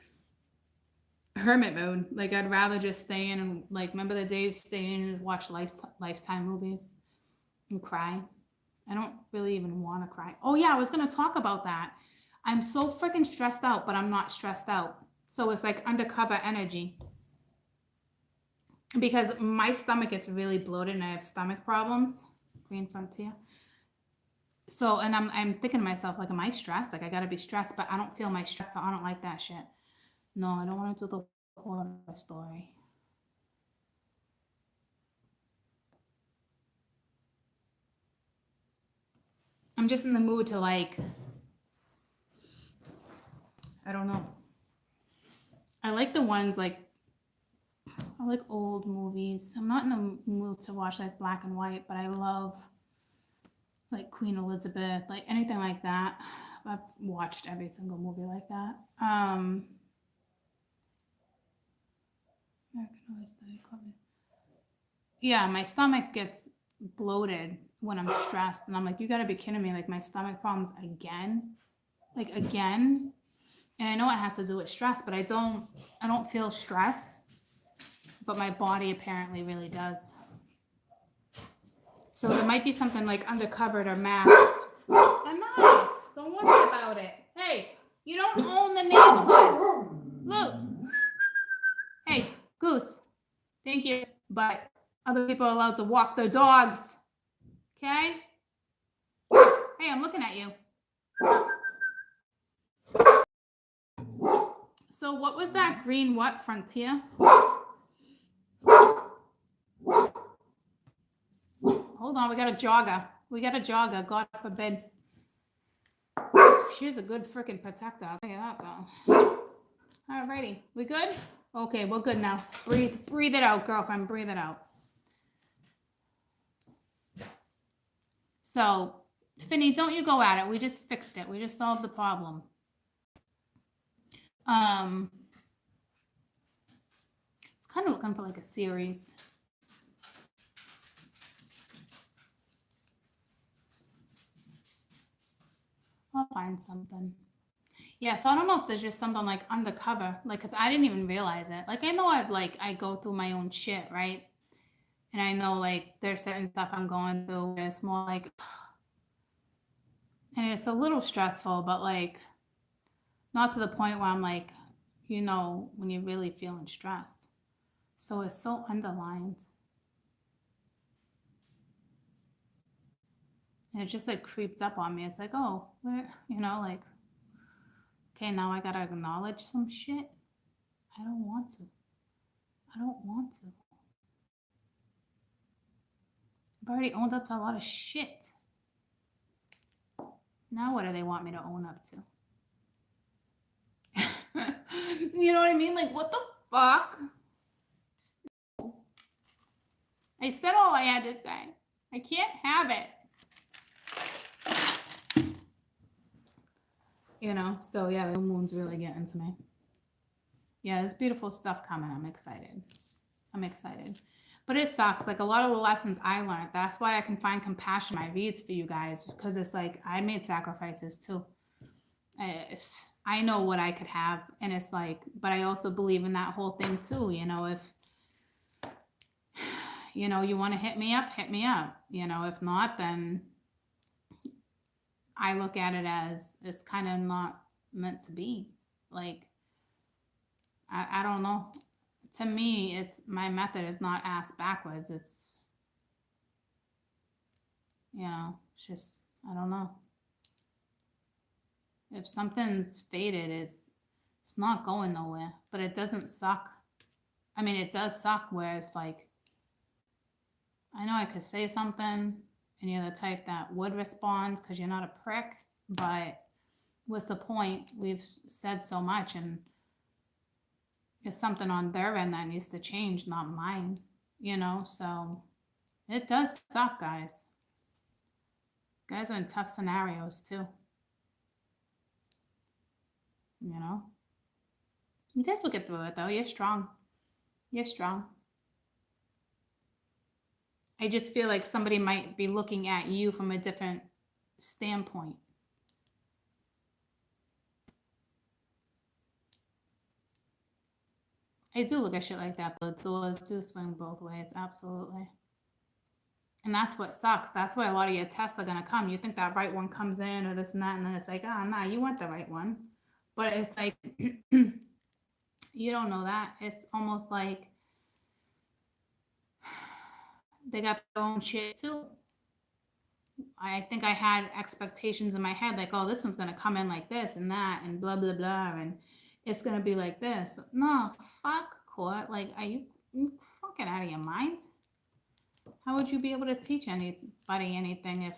hermit mode. Like I'd rather just stay in and like, remember the days stay in and watch Lifetime movies and cry. I don't really even want to cry. Oh yeah, I was going to talk about that. I'm so freaking stressed out, but I'm not stressed out. So it's like undercover energy. Because my stomach gets really bloated and I have stomach problems. Green Frontier. So, and I'm thinking to myself, like, am I stressed? Like, I gotta be stressed, but I don't feel my stress, so I don't like that shit. No, I don't want to do the horror story. I'm just in the mood to like, I don't know. I like the ones like, I like old movies. I'm not in the mood to watch like black and white, but I love like Queen Elizabeth, like anything like that. I've watched every single movie like that. Yeah, my stomach gets bloated when I'm stressed, and I'm like, you gotta be kidding me! Like my stomach problems again, like again. And I know it has to do with stress, but I don't feel stress, but my body apparently really does. So there might be something like undercovered or masked. Enough! Don't worry about it. Hey, you don't own the neighborhood. Goose. Hey, Goose. Thank you. But other people are allowed to walk their dogs. Okay? Hey, I'm looking at you. So what was that green what, Frontier? Hold on, we got a jogger. God forbid. She's a good freaking protector. I'll tell you that though. Alrighty, we good? Okay, we're good now. Breathe it out, girlfriend. Breathe it out. So, Finny, don't you go at it. We just fixed it. We just solved the problem. It's kind of looking for like a series. I'll find something. Yeah, so I don't know if there's just something like undercover, like, cause I didn't even realize it. Like, I know I go through my own shit, right? And I know like there's certain stuff I'm going through where it's more like, and it's a little stressful, but like not to the point where I'm like, when you're really feeling stressed. So it's so underlined. And it just like creeps up on me. It's like, oh, where, like, okay, now I gotta acknowledge some shit. I don't want to. I don't want to. I've already owned up to a lot of shit. Now what do they want me to own up to? You know what I mean? Like, what the fuck? I said all I had to say. I can't have it. So yeah, the moon's really getting to me. Yeah, there's beautiful stuff coming. I'm excited. But it sucks. Like a lot of the lessons I learned, that's why I can find compassion in my reads for you guys, because it's like I made sacrifices too. I know what I could have, and it's like, but I also believe in that whole thing too. If you want to hit me up, hit me up. If not, then I look at it as it's kind of not meant to be. Like, I don't know. To me, it's my method is not ass backwards. It's, it's just, I don't know. If something's faded, it's not going nowhere, but it doesn't suck. I mean, it does suck where it's like, I know I could say something and you're the type that would respond because you're not a prick, but what's the point? We've said so much, and it's something on their end that needs to change, not mine, so it does suck, guys. Guys are in tough scenarios too. You guys will get through it though. You're strong. I just feel like somebody might be looking at you from a different standpoint. I do look at shit like that. The doors do swing both ways, absolutely. And that's what sucks. That's why a lot of your tests are gonna come. You think that right one comes in or this and that, and then it's like, oh, nah, you weren't the right one. But it's like, you don't know that. It's almost like they got their own shit too. I think I had expectations in my head, like, oh, this one's gonna come in like this and that and blah blah blah, and it's gonna be like this. No, fuck, Court. Like, are you fucking out of your mind? How would you be able to teach anybody anything if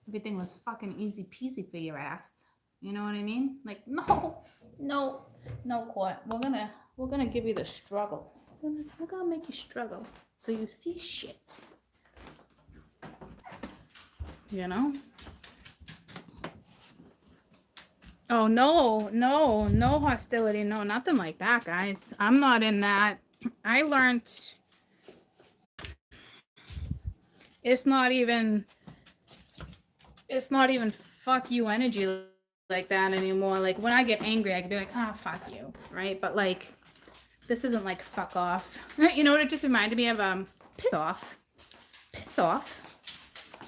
everything was fucking easy peasy for your ass? You know what I mean? Like, no, Court. We're gonna give you the struggle. We're gonna make you struggle so you see shit. Oh, no hostility. No, nothing like that, guys. I'm not in that. I learned it's not even fuck you energy like that anymore. Like, when I get angry, I can be like, oh, fuck you, right? But like, this isn't like fuck off. You know what it just reminded me of? Piss Off.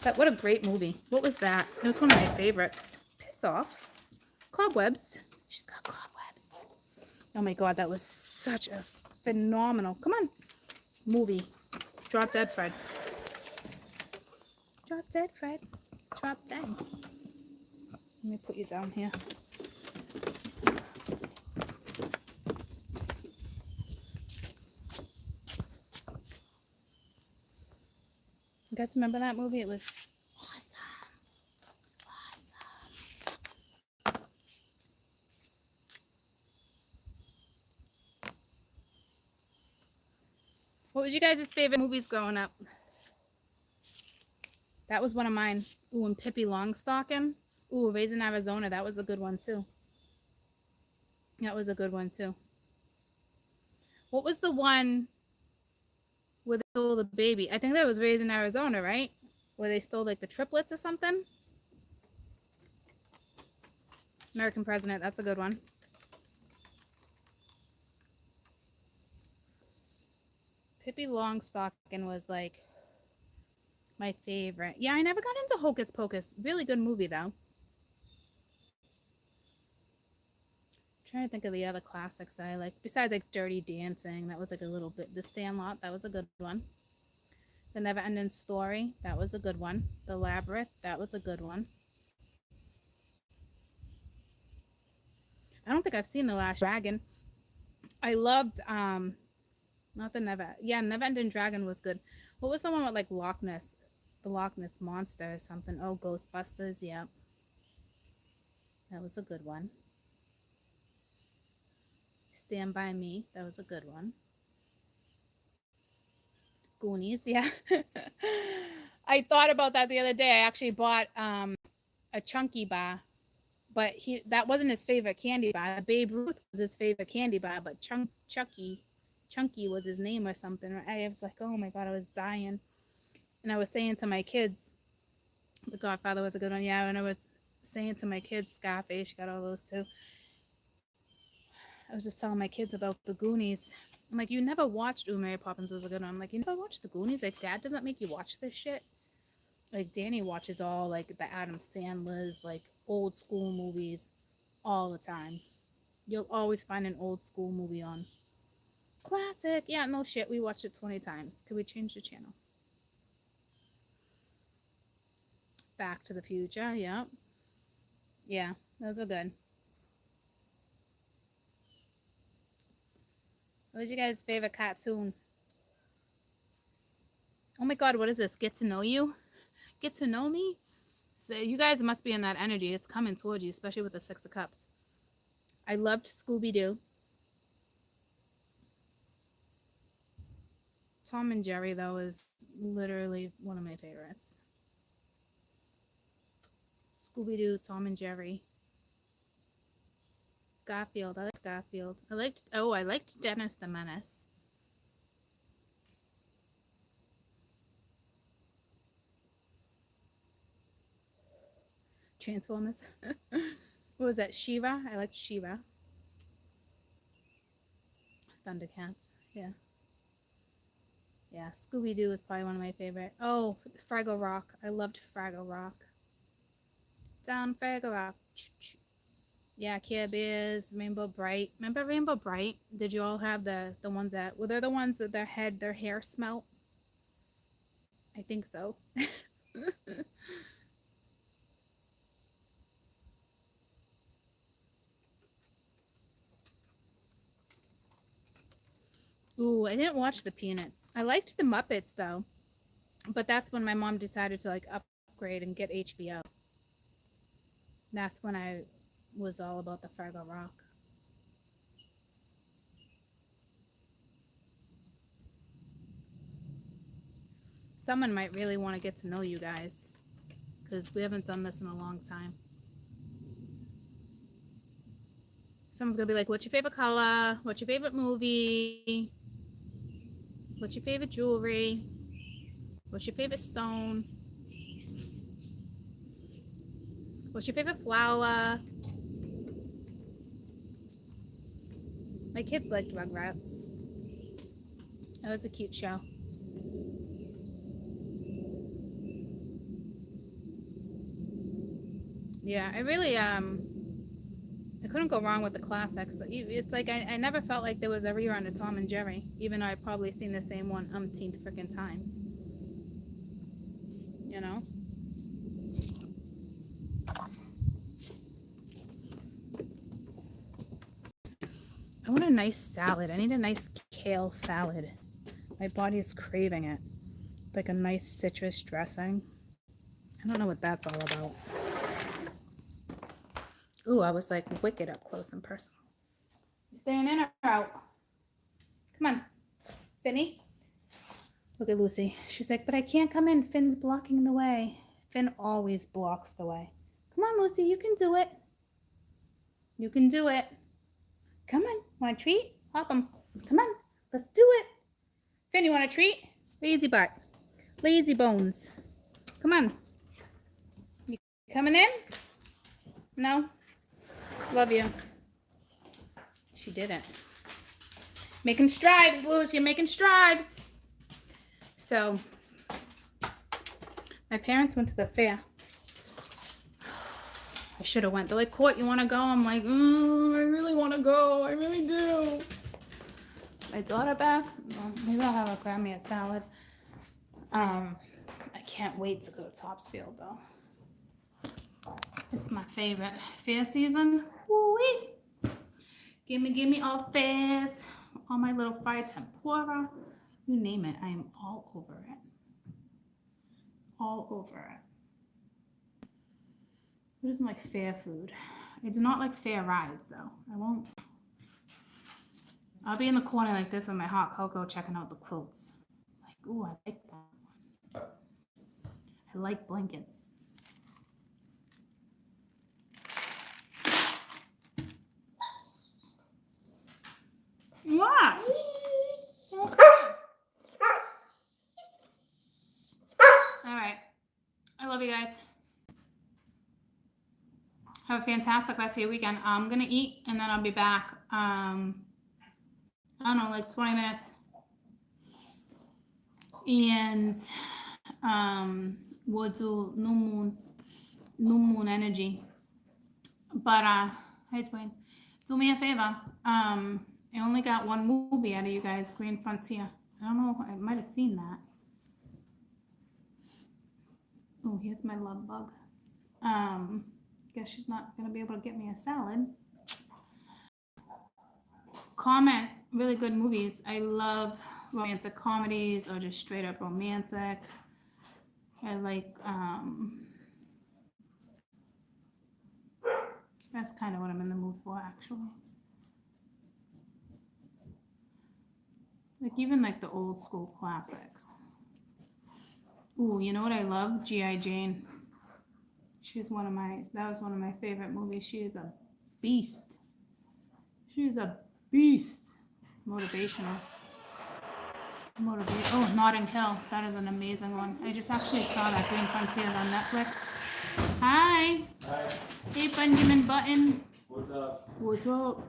But what a great movie. What was that? It was one of my favorites. Piss Off. Cobwebs. She's got cobwebs. Oh my god, that was such a phenomenal, come on, movie. Drop Dead Fred. Drop Dead Fred. Drop Dead. Let me put you down here. You guys remember that movie? It was awesome. What was you guys' favorite movies growing up? That was one of mine. Ooh, and Pippi Longstocking. Ooh, Raising Arizona. That was a good one too. That was a good one too. What was the one where they stole the baby? I think that was Raised in Arizona, right? Where they stole like the triplets or something. American President. That's a good one. Pippi Longstocking was like my favorite. Yeah, I never got into Hocus Pocus. Really good movie though. Trying to think of the other classics that I like. Besides like Dirty Dancing, that was like a little bit. The Sandlot, that was a good one. The Never Ending Story, that was a good one. The Labyrinth, that was a good one. I don't think I've seen The Last Dragon. I loved not the Never Ending Dragon was good. What was the one with like Loch Ness? The Loch Ness Monster or something. Oh, Ghostbusters, yeah. That was a good one. Stand By Me, that was a good one. Goonies, yeah. I thought about that the other day. I actually bought a Chunky bar, but that wasn't his favorite candy bar. Babe Ruth was his favorite candy bar, but Chunky was his name or something. I was like, oh my god, I was dying. And I was saying to my kids, The Godfather was a good one, yeah. And I was saying to my kids, Scarface, you got all those too. I was just telling my kids about the Goonies. I'm like, you never watched Mary Poppins was a good one. I'm like, you never watched the Goonies? Like, Dad doesn't make you watch this shit? Like, Danny watches all, like, the Adam Sandler's, like, old school movies all the time. You'll always find an old school movie on. Classic. Yeah, no shit. We watched it 20 times. Could we change the channel? Back to the Future. Yep. Yeah, those are good. What was your guys' favorite cartoon? Oh my god, what is this? Get to Know You? Get to Know Me? So you guys must be in that energy. It's coming towards you, especially with the Six of Cups. I loved Scooby-Doo. Tom and Jerry, though, is literally one of my favorites. Scooby-Doo, Tom and Jerry. Garfield. I liked Garfield. I liked Dennis the Menace. Transformers. What was that? She-Ra? I liked She-Ra. Thundercats. Yeah. Yeah, Scooby-Doo is probably one of my favorite. Oh, Fraggle Rock. I loved Fraggle Rock. Down Fraggle Rock. Yeah, Care Bears, Rainbow Bright. Remember Rainbow Bright? Did you all have the ones that... Were they the ones that their hair smelt? I think so. Ooh, I didn't watch the Peanuts. I liked the Muppets, though. But that's when my mom decided to, like, upgrade and get HBO. That's when I was all about the Fraggle Rock. Someone might really want to get to know you guys, because we haven't done this in a long time. Someone's going to be like, what's your favorite color? What's your favorite movie? What's your favorite jewelry? What's your favorite stone? What's your favorite flower? My kids liked Rugrats. That was a cute show. Yeah, I really, I couldn't go wrong with the classics. It's like I never felt like there was a rerun of Tom and Jerry, even though I've probably seen the same one umpteenth freaking times. You know? I want a nice salad. I need a nice kale salad. My body is craving it. Like a nice citrus dressing. I don't know what that's all about. Ooh, I was like wicked up close and personal. You staying in or out? Come on, Finny. Look at Lucy. She's like, but I can't come in. Finn's blocking the way. Finn always blocks the way. Come on, Lucy. You can do it. You can do it. Come on. Want a treat? Hop 'em. Come on. Let's do it. Finn, you want a treat? Lazy butt. Lazy bones. Come on. You coming in? No? Love you. She didn't. Making strides, Luz. You're making strides. So, my parents went to the fair. I should have went. They're like, Court, you want to go? I'm like, I really want to go. I really do. My daughter back. Well, maybe I'll have her grab me a salad. I can't wait to go to Topsfield, though. This is my favorite fair season. Woo-wee. Gimme all fairs. All my little fried tempura. You name it. I am all over it. All over it. Who doesn't like fair food? I do not like fair rides, though. I won't. I'll be in the corner like this with my hot cocoa checking out the quilts. Like, ooh, I like that one. I like blankets. What? Okay. All right. I love you guys. Have a fantastic rest of your weekend. I'm going to eat and then I'll be back. I don't know, like 20 minutes. And we'll do new moon energy. But hey Dwayne, do me a favor. I only got one movie out of you guys, Green Frontier. I don't know, I might have seen that. Oh, here's my love bug. Guess she's not gonna be able to get me a salad. Comment really good movies. I love romantic comedies or just straight up romantic. I like that's kind of what I'm in the mood for, actually. Like even like the old school classics. Ooh, you know what I love? G.I. Jane. That was one of my favorite movies. She is a beast. She is a beast. Motivational. Oh, Notting Hill. That is an amazing one. I just actually saw that. Green Frontiers on Netflix. Hi. Hi. Hey, Benjamin Button. What's up? What's up?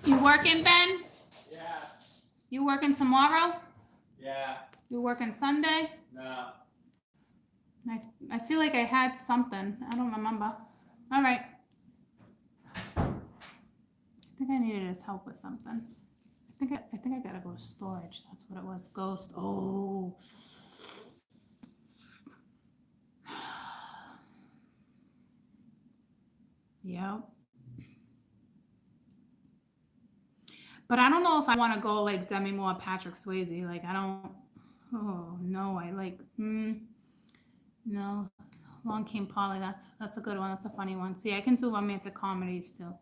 You working, Ben? Yeah. You working tomorrow? Yeah. You working Sunday? No. I feel like I had something. I don't remember. All right. I think I needed his help with something. I think I gotta go to storage. That's what it was. Ghost. Oh. Yep. But I don't know if I want to go like Demi Moore, Patrick Swayze. Like I don't. Oh no, I like. No. Long Came Polly. That's a good one. That's a funny one. See, I can do romantic comedies too.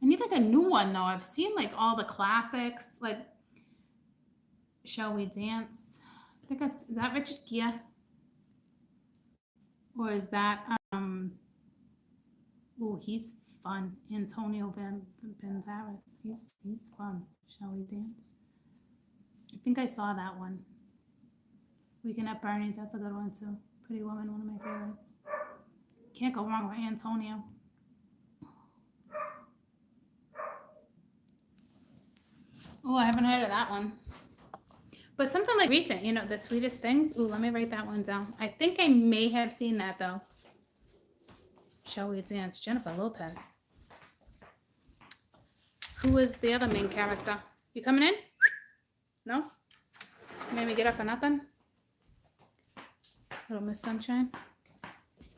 I need like a new one though. I've seen like all the classics, like Shall We Dance? I think is that Richard Gere? Or is that oh, he's fun. Antonio Banderas. He's fun. Shall We Dance? I think I saw that one. Weekend at Bernie's, that's a good one too. Pretty Woman, one of my favorites. Can't go wrong with Antonio. Oh, I haven't heard of that one. But something like recent, you know, The Sweetest Things. Ooh, let me write that one down. I think I may have seen that though. Shall We Dance? Jennifer Lopez. Who is the other main character? You coming in? No? Made me get up for nothing? Little Miss Sunshine.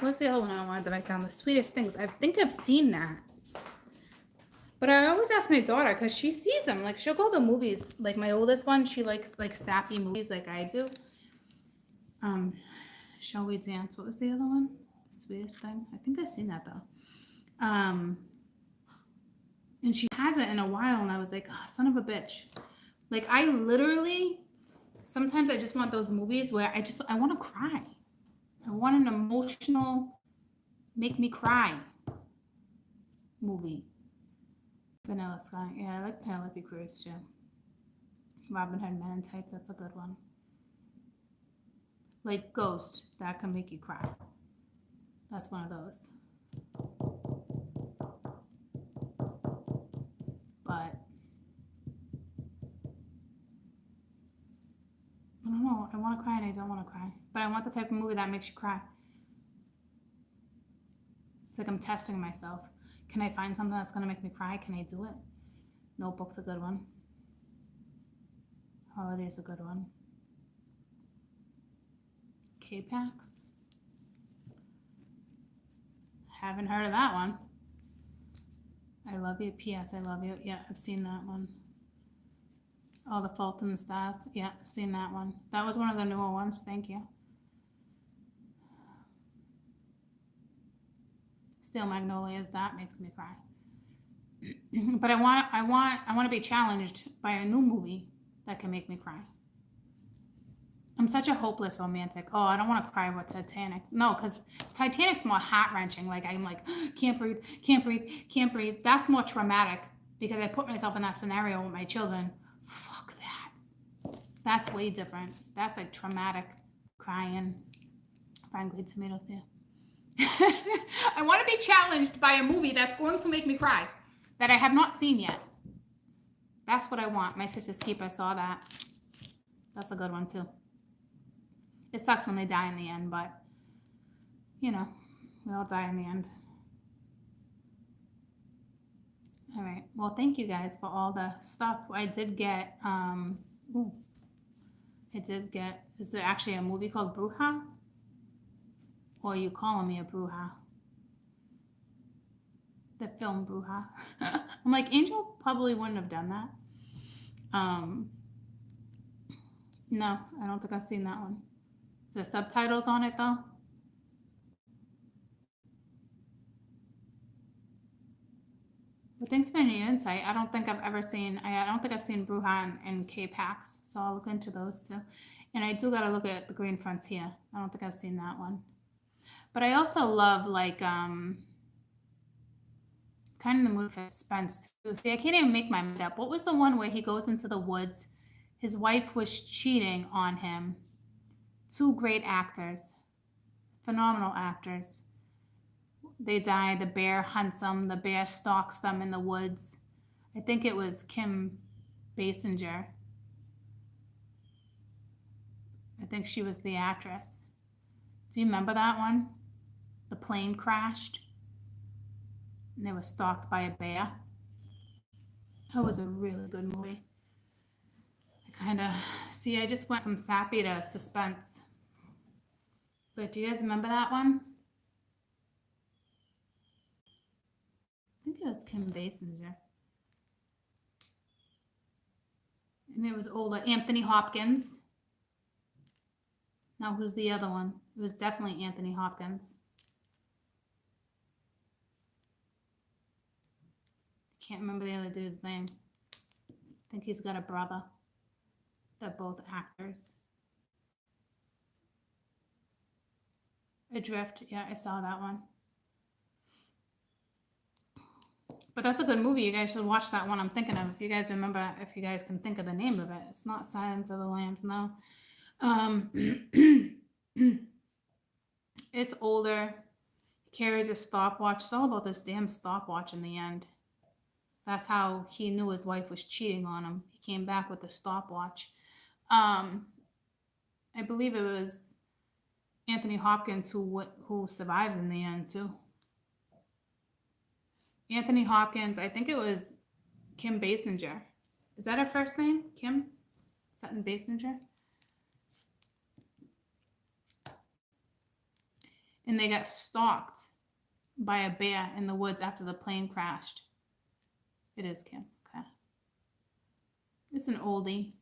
What's the other one I wanted to write down? The Sweetest Things. I think I've seen that. But I always ask my daughter because she sees them. Like she'll go to the movies. Like my oldest one, she likes like sappy movies like I do. Shall We Dance? What was the other one? The Sweetest Thing. I think I've seen that though. And she hasn't in a while, and I was like, oh, son of a bitch. Like I literally sometimes I just want those movies where I want to cry. I want an emotional, make me cry movie. Vanilla Sky. Yeah, I like Penelope Cruz too. Robin Hood Men in Tights, that's a good one. Like Ghost, that can make you cry. That's one of those. But I don't know. I want to cry and I don't want to cry. But I want the type of movie that makes you cry. It's like I'm testing myself. Can I find something that's going to make me cry? Can I do it? Notebook's a good one. Holiday's a good one. K-Pax. Haven't heard of that one. I Love You. P.S. I Love You. Yeah, I've seen that one. All the Fault in the Stars. Yeah, I've seen that one. That was one of the newer ones. Thank you. Steel Magnolias. That makes me cry. But I want to be challenged by a new movie that can make me cry. I'm such a hopeless romantic. Oh, I don't want to cry about Titanic. No, because Titanic's more heart-wrenching. Like, I'm like, can't breathe, can't breathe, can't breathe. That's more traumatic because I put myself in that scenario with my children. Fuck that. That's way different. That's like traumatic crying. Frying green tomatoes, yeah. I want to be challenged by a movie that's going to make me cry that I have not seen yet. That's what I want. My Sister's Keeper saw that. That's a good one too. It sucks when they die in the end, but you know, we all die in the end. All right. Well, thank you guys for all the stuff. I did get, is there actually a movie called Bruja? Or are you calling me a Bruja? The film Bruja. I'm like, Angel probably wouldn't have done that. No, I don't think I've seen that one. Is there subtitles on it though? But thanks for your insight. I don't think I've ever seen, I don't think I've seen Bruja and K-Pax, so I'll look into those too. And I do gotta look at The Green Frontier. I don't think I've seen that one. But I also love like, kind of in the mood for suspense too. See, I can't even make my mind up. What was the one where he goes into the woods? His wife was cheating on him. Two great actors, phenomenal actors. They die. The bear hunts them. The bear stalks them in the woods. I think it was Kim Basinger. I think she was the actress. Do you remember that one? The plane crashed and they were stalked by a bear. That was a really good movie. I just went from sappy to suspense. But do you guys remember that one? I think it was Kim Basinger. And it was older. Anthony Hopkins. Now who's the other one? It was definitely Anthony Hopkins. Can't remember the other dude's name. I think he's got a brother. They're both actors. Adrift, yeah, I saw that one. But that's a good movie. You guys should watch that one I'm thinking of. If you guys remember, if you guys can think of the name of it. It's not Silence of the Lambs, no. It's older. He carries a stopwatch. It's all about this damn stopwatch in the end. That's how he knew his wife was cheating on him. He came back with a stopwatch. I believe it was Anthony Hopkins who survives in the end too. Anthony Hopkins, I think it was Kim Basinger. Is that her first name? Kim? Sutton Basinger? And they got stalked by a bear in the woods after the plane crashed. It is Kim. Okay. It's an oldie.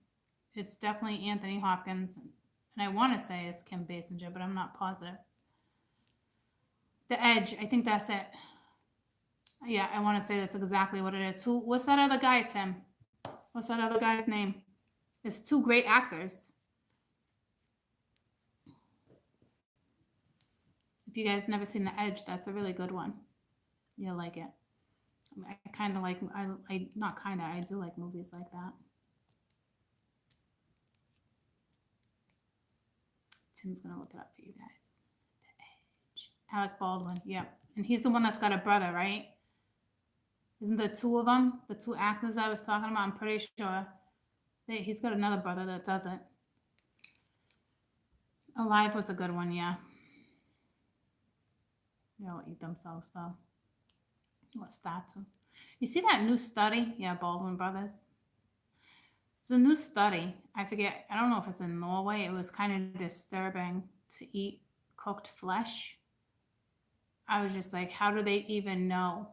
It's definitely Anthony Hopkins. And I want to say it's Kim Basinger, but I'm not positive. The Edge. I think that's it. Yeah, I want to say that's exactly what it is. What's that other guy, Tim? What's that other guy's name? It's two great actors. If you guys never seen The Edge, that's a really good one. You'll like it. I kind of like, I not kind of, I do like movies like that. Tim's gonna look it up for you guys. The Edge. Alec Baldwin, yep. And he's the one that's got a brother, right? Isn't there two of them? The two actors I was talking about, I'm pretty sure. He's got another brother that doesn't. Alive was a good one, yeah. They all eat themselves, though. What's that too? You see that new study? Yeah, Baldwin Brothers. It's a new study. I forget. I don't know if it's in Norway. It was kind of disturbing to eat cooked flesh. I was just like, how do they even know?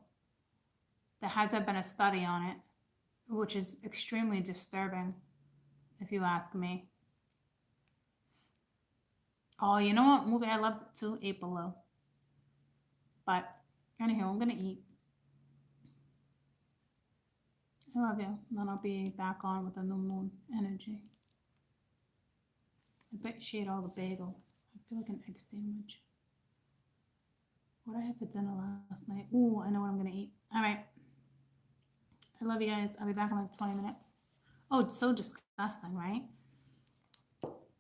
There hasn't been a study on it, which is extremely disturbing, if you ask me. Oh, you know what movie I loved too? 8 Below. But anyhow, I'm gonna eat. I love you. Then I'll be back on with the new moon energy. I bet she ate all the bagels. I feel like an egg sandwich. What did I have for dinner last night? Ooh, I know what I'm gonna eat. All right. I love you guys. I'll be back in like 20 minutes. Oh, it's so disgusting, right?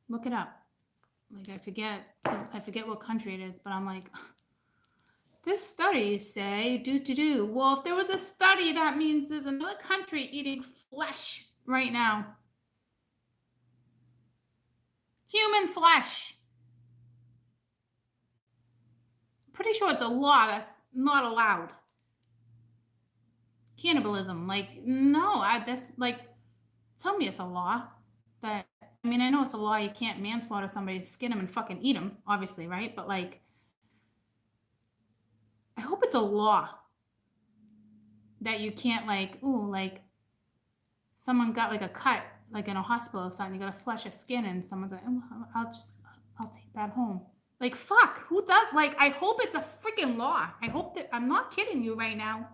Look it up. Like I forget what country it is, but I'm like, this study say Well, if there was a study, that means there's another country eating flesh right now. Human flesh. Pretty sure it's a law that's not allowed. Cannibalism, like, no, that's like, tell me it's a law that, I mean, I know it's a law you can't manslaughter somebody, skin them and fucking eat them, obviously, right? But like, I hope it's a law that you can't like, ooh, like someone got like a cut, like in a hospital or something, you gotta flesh a skin and someone's like, oh, I'll take that home. Like, fuck, who does, like, I hope it's a freaking law. I hope that, I'm not kidding you right now.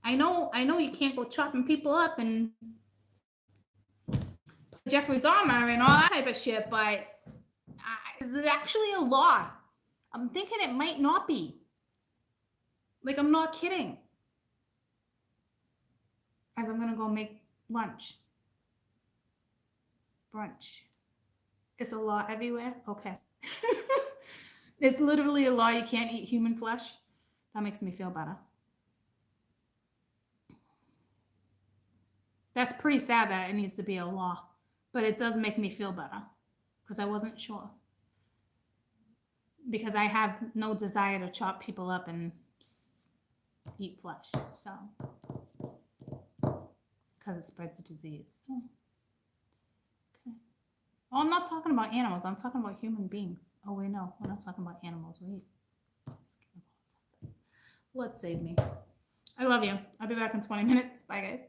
I know you can't go chopping people up and Jeffrey Dahmer and all that type of shit, but is it actually a law? I'm thinking it might not be. Like, I'm not kidding. As I'm gonna go make lunch. Brunch. It's a law everywhere? Okay. It's literally a law you can't eat human flesh. That makes me feel better. That's pretty sad that it needs to be a law, but it does make me feel better because I wasn't sure. Because I have no desire to chop people up and eat flesh, so because it spreads a disease. Oh. Okay. Well, I'm not talking about animals. I'm talking about human beings. Oh, wait, no, we're not talking about animals. Wait. Let's save me. I love you. I'll be back in 20 minutes. Bye, guys.